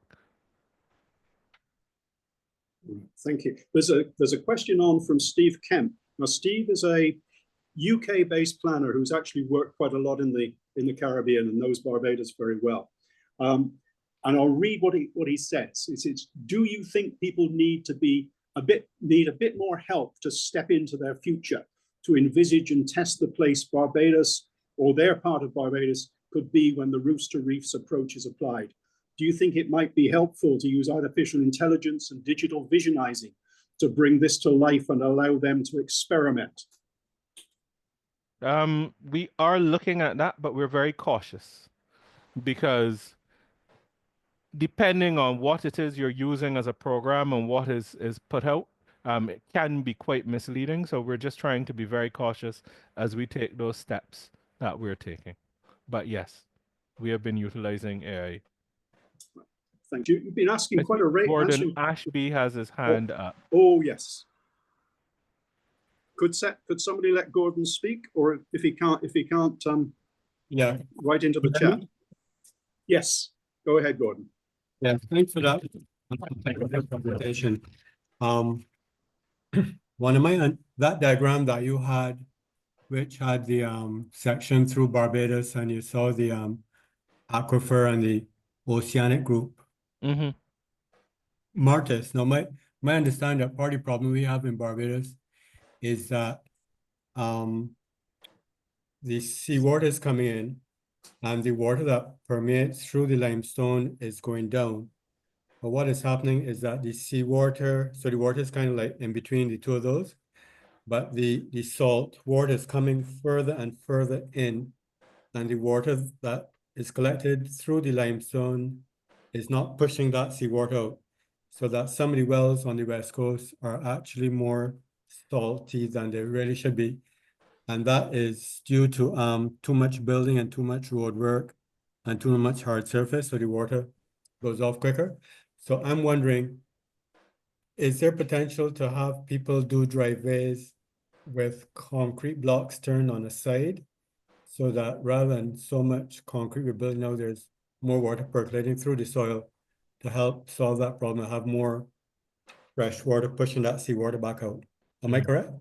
Thank you. There's a question on from Steve Kemp. Now, Steve is a UK-based planner who's actually worked quite a lot in the Caribbean and knows Barbados very well. And I'll read what he says. It's do you think people need a bit more help to step into their future, to envisage and test the place Barbados or their part of Barbados could be when the Roofs to Reefs approach is applied? Do you think it might be helpful to use artificial intelligence and digital visionizing to bring this to life and allow them to experiment? We are looking at that, but we're very cautious because depending on what it is you're using as a program and what is put out, it can be quite misleading. So we're just trying to be very cautious as we take those steps that we're taking. But yes, we have been utilizing AI. Thank you. You've been asking quite a rate. Gordon Ashby has his hand up. Oh, yes. Could somebody let Gordon speak, or if he can't, yeah, right into the chat. Yes, go ahead, Gordon. Yeah, thanks for that. Thank you for the presentation. One of that diagram that you had, which had the section through Barbados, and you saw the aquifer and the oceanic group. Mm-hmm. Martis, now my understanding that part of the problem we have in Barbados is that the seawater is coming in and the water that permeates through the limestone is going down. But what is happening is that the seawater, so the water is kind of like in between the two of those, but the salt water is coming further and further in, and the water that is collected through the limestone is not pushing that seawater out. So that some of the wells on the West Coast are actually more salty than they really should be. And that is due to too much building and too much road work and too much hard surface, so the water goes off quicker. So I'm wondering, is there potential to have people do driveways with concrete blocks turned on the side, so that rather than so much concrete we're building now, there's more water percolating through the soil to help solve that problem and have more fresh water pushing that seawater back out? Am I correct?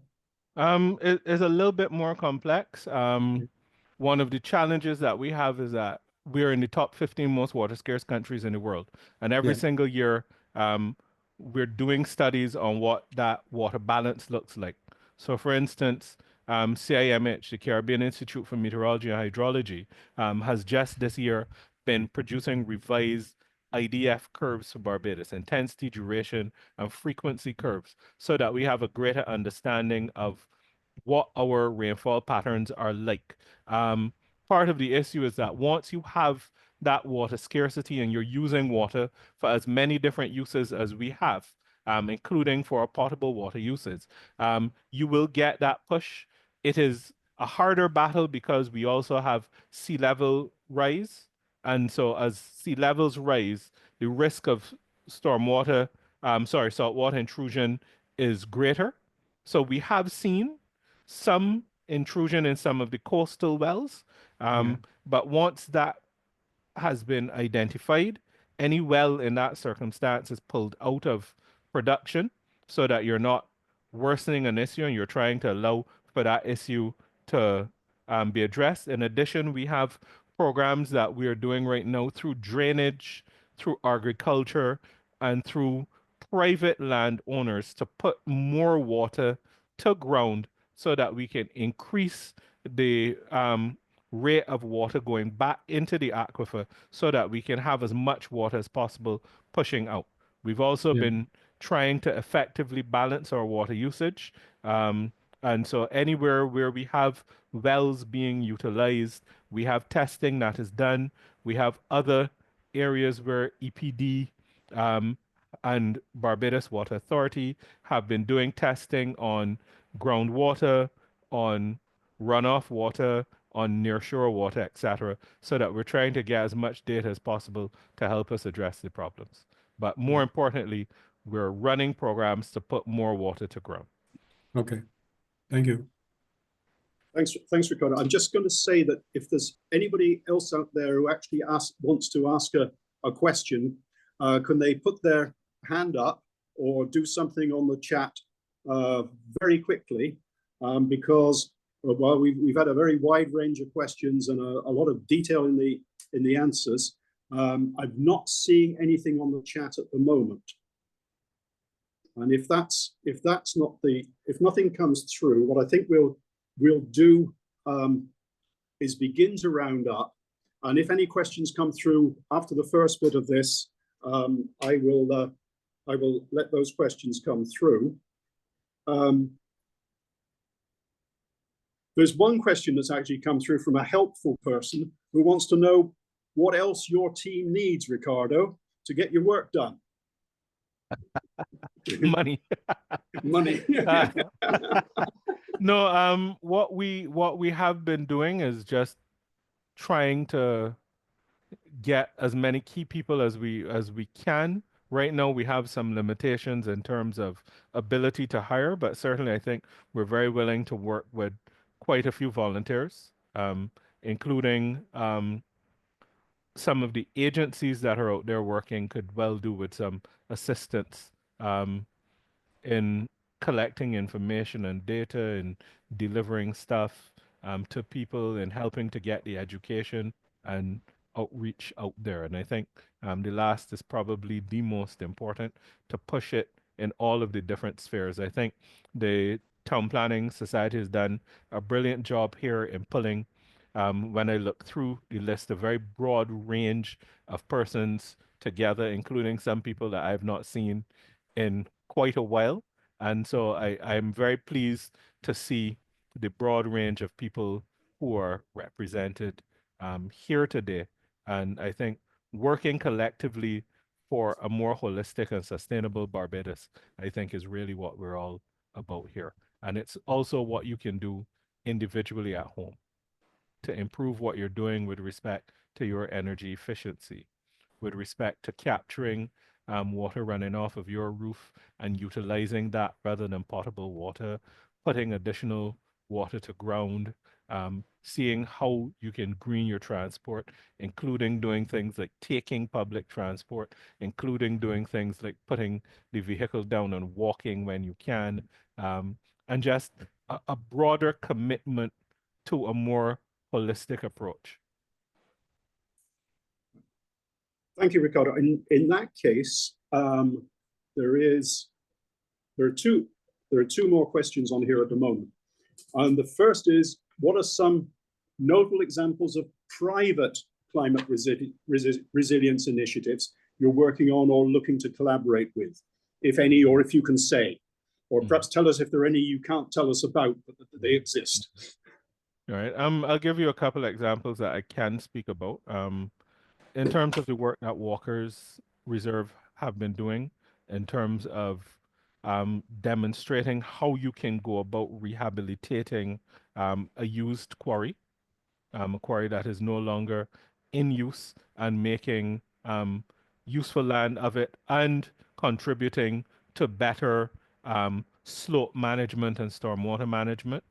It is a little bit more complex. One of the challenges that we have is that we're in the top 15 most water scarce countries in the world. And every Yeah. single year, we're doing studies on what that water balance looks like. So, for instance, CIMH, the Caribbean Institute for Meteorology and Hydrology, has just this year been producing revised IDF curves for Barbados, intensity, duration, and frequency curves, so that we have a greater understanding of what our rainfall patterns are like. Part of the issue is that once you have that water scarcity and you're using water for as many different uses as we have, including for our potable water uses, you will get that push. It is a harder battle because we also have sea level rise. And so as sea levels rise, the risk of saltwater intrusion is greater. So we have seen some intrusion in some of the coastal wells. Yeah. But once that has been identified, any well in that circumstance is pulled out of production so that you're not worsening an issue and you're trying to allow for that issue to be addressed. In addition, we have programs that we are doing right now through drainage, through agriculture, and through private landowners to put more water to ground so that we can increase the rate of water going back into the aquifer so that we can have as much water as possible pushing out. We've also Yeah. been trying to effectively balance our water usage. And so anywhere where we have wells being utilized, we have testing that is done. We have other areas where EPD and Barbados Water Authority have been doing testing on groundwater, on runoff water, on nearshore water, etc., so that we're trying to get as much data as possible to help us address the problems. But more importantly, we're running programs to put more water to ground. Okay. Thank you. Thanks, Ricardo. I'm just going to say that if there's anybody else out there who actually wants to ask a question, can they put their hand up or do something on the chat very quickly, because well, we've had a very wide range of questions and a lot of detail in the answers. I'm not seeing anything on the chat at the moment. And if nothing comes through, what I think we'll do is begin to round up. And if any questions come through after the first bit of this, I will let those questions come through. There's one question that's actually come through from a helpful person who wants to know what else your team needs, Ricardo, to get your work done. Money. Money. No, what we have been doing is just trying to get as many key people as we can. Right now, we have some limitations in terms of ability to hire, but certainly I think we're very willing to work with quite a few volunteers, including some of the agencies that are out there working could well do with some assistance in collecting information and data and delivering stuff to people and helping to get the education and outreach out there. And I think the last is probably the most important, to push it in all of the different spheres. I think the Town Planning Society has done a brilliant job here in pulling, when I look through the list, a very broad range of persons together, including some people that I've not seen in quite a while. And so I'm very pleased to see the broad range of people who are represented here today. And I think working collectively for a more holistic and sustainable Barbados, I think, is really what we're all about here. And it's also what you can do individually at home to improve what you're doing with respect to your energy efficiency, with respect to capturing water running off of your roof and utilizing that rather than potable water, putting additional water to ground, seeing how you can green your transport, including doing things like taking public transport, including doing things like putting the vehicle down and walking when you can, and just a broader commitment to a more holistic approach. Thank you, Ricardo. In that case, there are two more questions on here at the moment. And the first is, what are some notable examples of private climate resilience initiatives you're working on or looking to collaborate with, if any, or if you can say, or perhaps tell us if there are any you can't tell us about, but that they exist. All right. I'll give you a couple of examples that I can speak about. In terms of the work that Walker's Reserve have been doing, in terms of demonstrating how you can go about rehabilitating a used quarry, a quarry that is no longer in use, and making useful land of it and contributing to better slope management and stormwater management.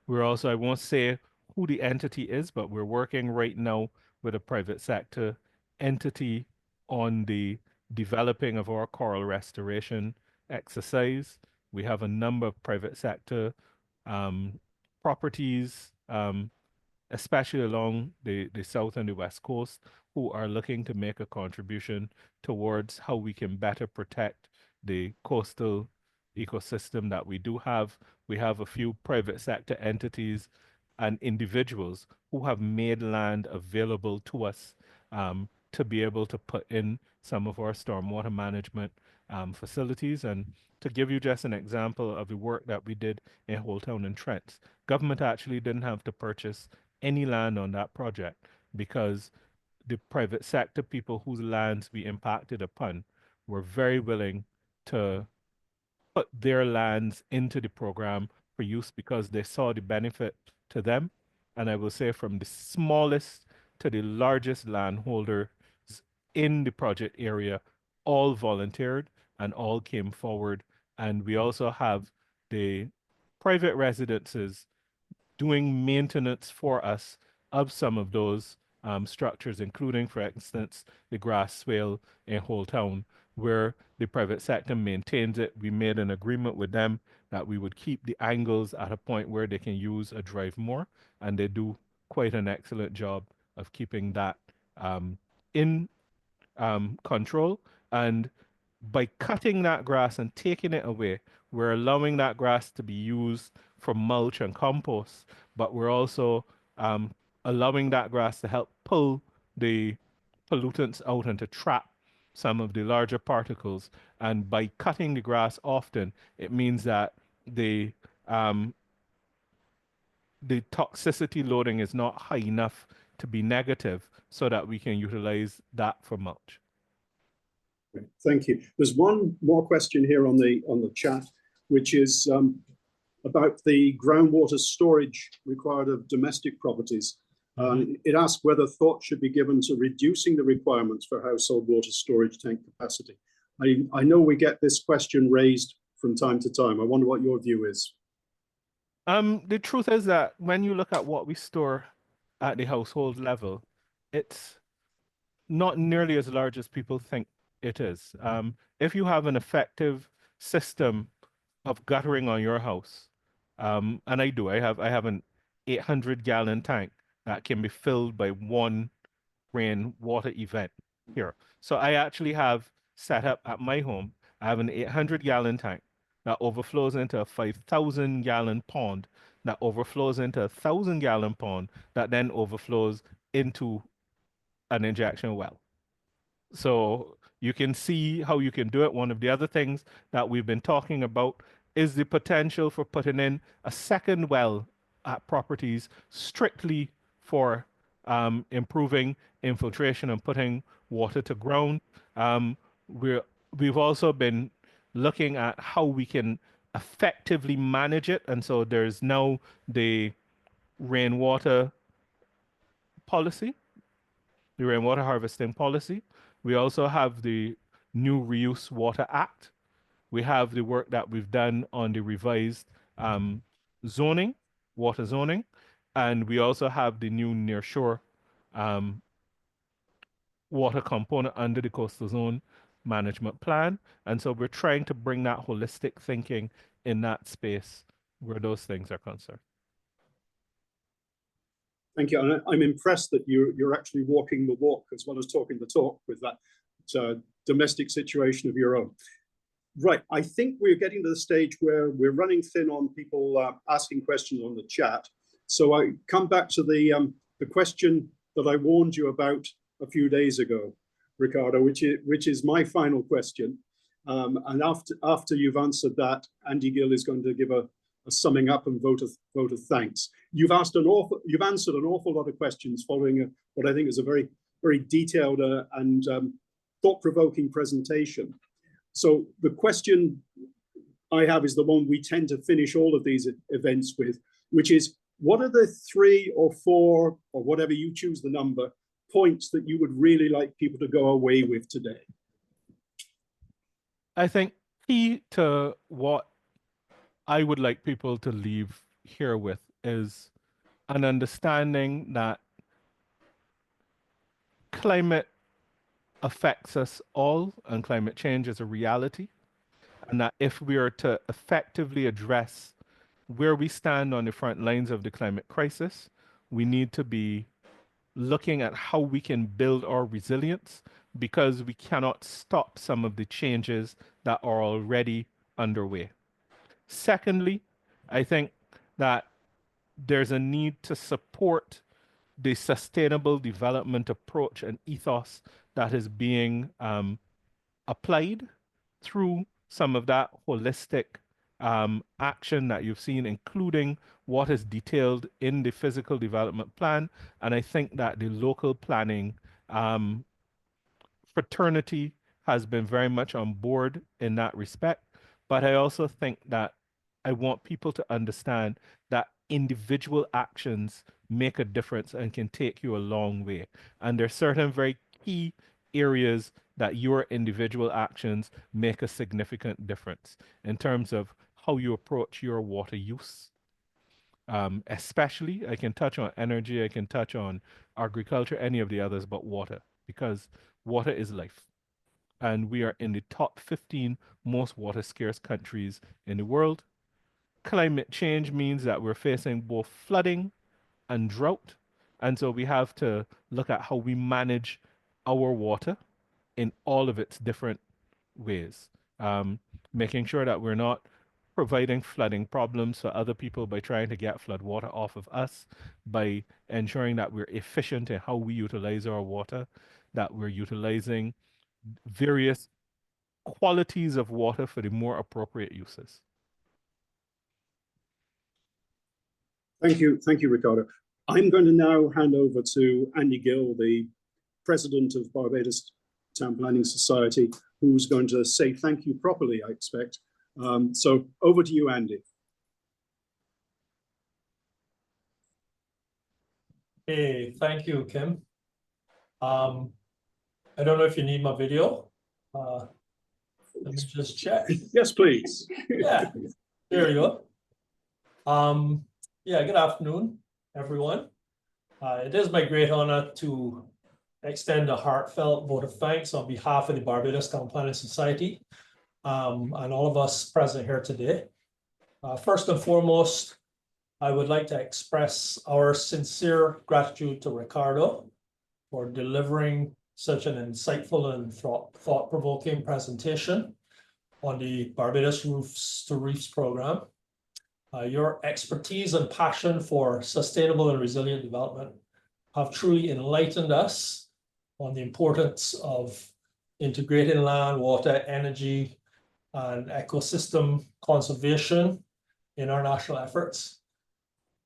We're also, I won't say who the entity is, but we're working right now with a private sector entity on the developing of our coral restoration exercise. We have a number of private sector properties, especially along the south and the west coast, who are looking to make a contribution towards how we can better protect the coastal ecosystem that we do have. We have a few private sector entities and individuals who have made land available to us to be able to put in some of our stormwater management facilities. And to give you just an example of the work that we did in Holetown and Trent, government actually didn't have to purchase any land on that project because the private sector people whose lands we impacted upon were very willing to put their lands into the program for use because they saw the benefit to them. And I will say from the smallest to the largest landholders in the project area, all volunteered and all came forward. And we also have the private residences doing maintenance for us of some of those structures, including, for instance, the grass swale in Holetown, where the private sector maintains it. We made an agreement with them that we would keep the angles at a point where they can use a drive more, and they do quite an excellent job of keeping that in control. And by cutting that grass and taking it away, we're allowing that grass to be used for mulch and compost, but we're also allowing that grass to help pull the pollutants out and to trap some of the larger particles. And by cutting the grass often, it means that um, the toxicity loading is not high enough to be negative so that we can utilize that for mulch. Thank you. There's one more question here on the chat, which is about the groundwater storage required of domestic properties. It asks whether thought should be given to reducing the requirements for household water storage tank capacity. I know we get this question raised from time to time. I wonder what your view is. The truth is that when you look at what we store at the household level, it's not nearly as large as people think it is. If you have an effective system of guttering on your house, and I do, I have an 800-gallon tank that can be filled by one rainwater event here. So I actually have set up at my home, I have an 800-gallon tank that overflows into a 5,000-gallon pond that overflows into a 1,000-gallon pond that then overflows into an injection well. So you can see how you can do it. One of the other things that we've been talking about is the potential for putting in a second well at properties strictly for improving infiltration and putting water to ground. We've also been looking at how we can effectively manage it. And so there's now the rainwater policy, the rainwater harvesting policy. We also have the new Reuse Water Act. We have the work that we've done on the revised zoning, water zoning, and we also have the new nearshore water component under the coastal zone management plan. And so we're trying to bring that holistic thinking in that space where those things are concerned. Thank you. And I'm impressed that you're actually walking the walk as well as talking the talk with that domestic situation of your own. Right. I think we're getting to the stage where we're running thin on people asking questions on the chat. So I come back to the question that I warned you about a few days ago, Ricardo, which is my final question. And after you've answered that, Andy Gill is going to give a summing up and vote of thanks. You've answered an awful lot of questions following what I think is a very, very detailed and thought-provoking presentation. So the question I have is the one we tend to finish all of these events with, which is, what are the 3 or 4, or whatever you choose the number, points that you would really like people to go away with today? I think key to what I would like people to leave here with is an understanding that climate affects us all and climate change is a reality, and that if we are to effectively address where we stand on the front lines of the climate crisis, we need to be looking at how we can build our resilience, because we cannot stop some of the changes that are already underway. Secondly, I think that there's a need to support the sustainable development approach and ethos that is being applied through some of that holistic action that you've seen, including what is detailed in the physical development plan. And I think that the local planning fraternity has been very much on board in that respect. But I also think that I want people to understand that individual actions make a difference and can take you a long way. And there are certain very key areas that your individual actions make a significant difference in terms of how you approach your water use. Especially, I can touch on energy, I can touch on agriculture, any of the others but water, because water is life. And we are in the top 15 most water scarce countries in the world. Climate change means that we're facing both flooding and drought. And so we have to look at how we manage our water in all of its different ways. Making sure that we're not providing flooding problems for other people by trying to get flood water off of us, by ensuring that we're efficient in how we utilize our water, that we're utilizing various qualities of water for the more appropriate uses. Thank you, Ricardo. I'm going to now hand over to Andy Gill, the president of Barbados Town Planning Society, who's going to say thank you properly, I expect. So over to you, Andy. Hey, thank you, Kim. I don't know if you need my video. Let me just check. Yes, please. Yeah, there you go. Yeah, good afternoon, everyone. It is my great honor to extend a heartfelt vote of thanks on behalf of the Barbados Town Planning Society and all of us present here today. First and foremost, I would like to express our sincere gratitude to Ricardo for delivering such an insightful and thought-provoking presentation on the Barbados Roofs to Reefs program. Your expertise and passion for sustainable and resilient development have truly enlightened us on the importance of integrating land, water, energy, and ecosystem conservation in our national efforts.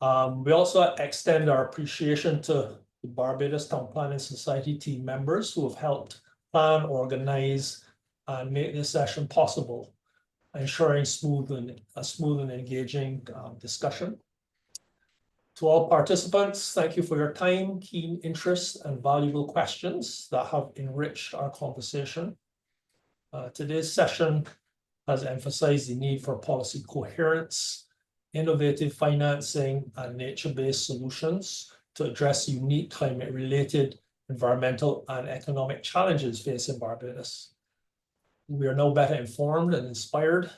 We also extend our appreciation to the Barbados Town Planning Society team members who have helped plan, organize, and make this session possible, ensuring a smooth and engaging discussion. To all participants, thank you for your time, keen interest, and valuable questions that have enriched our conversation. Today's session has emphasized the need for policy coherence, innovative financing, and nature-based solutions to address unique climate-related environmental and economic challenges facing Barbados. We are now better informed and inspired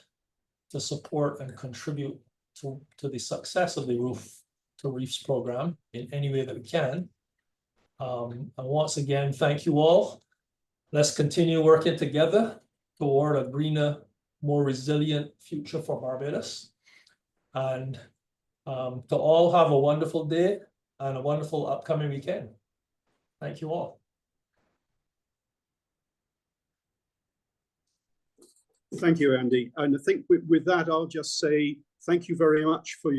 to support and contribute to the success of the Roof Reefs program in any way that we can. And once again, thank you all. Let's continue working together toward a greener, more resilient future for Barbados. And to all have a wonderful day and a wonderful upcoming weekend. Thank you all. Thank you, Andy. And I think with that, I'll just say thank you very much for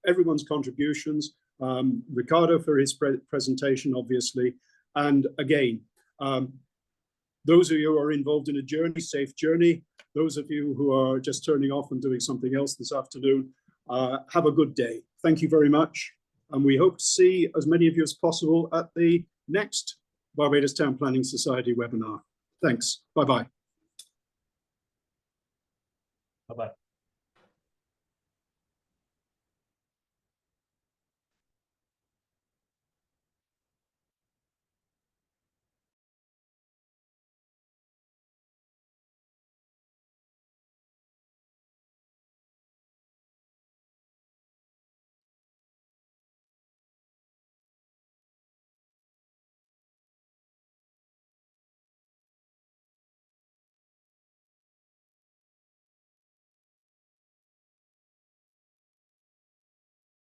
everyone's contributions. Ricardo for his presentation, obviously. And again, those of you who are involved in a journey, safe journey. Those of you who are just turning off and doing something else this afternoon, have a good day. Thank you very much. And we hope to see as many of you as possible at the next Barbados Town Planning Society webinar. Thanks. Bye-bye. Bye-bye.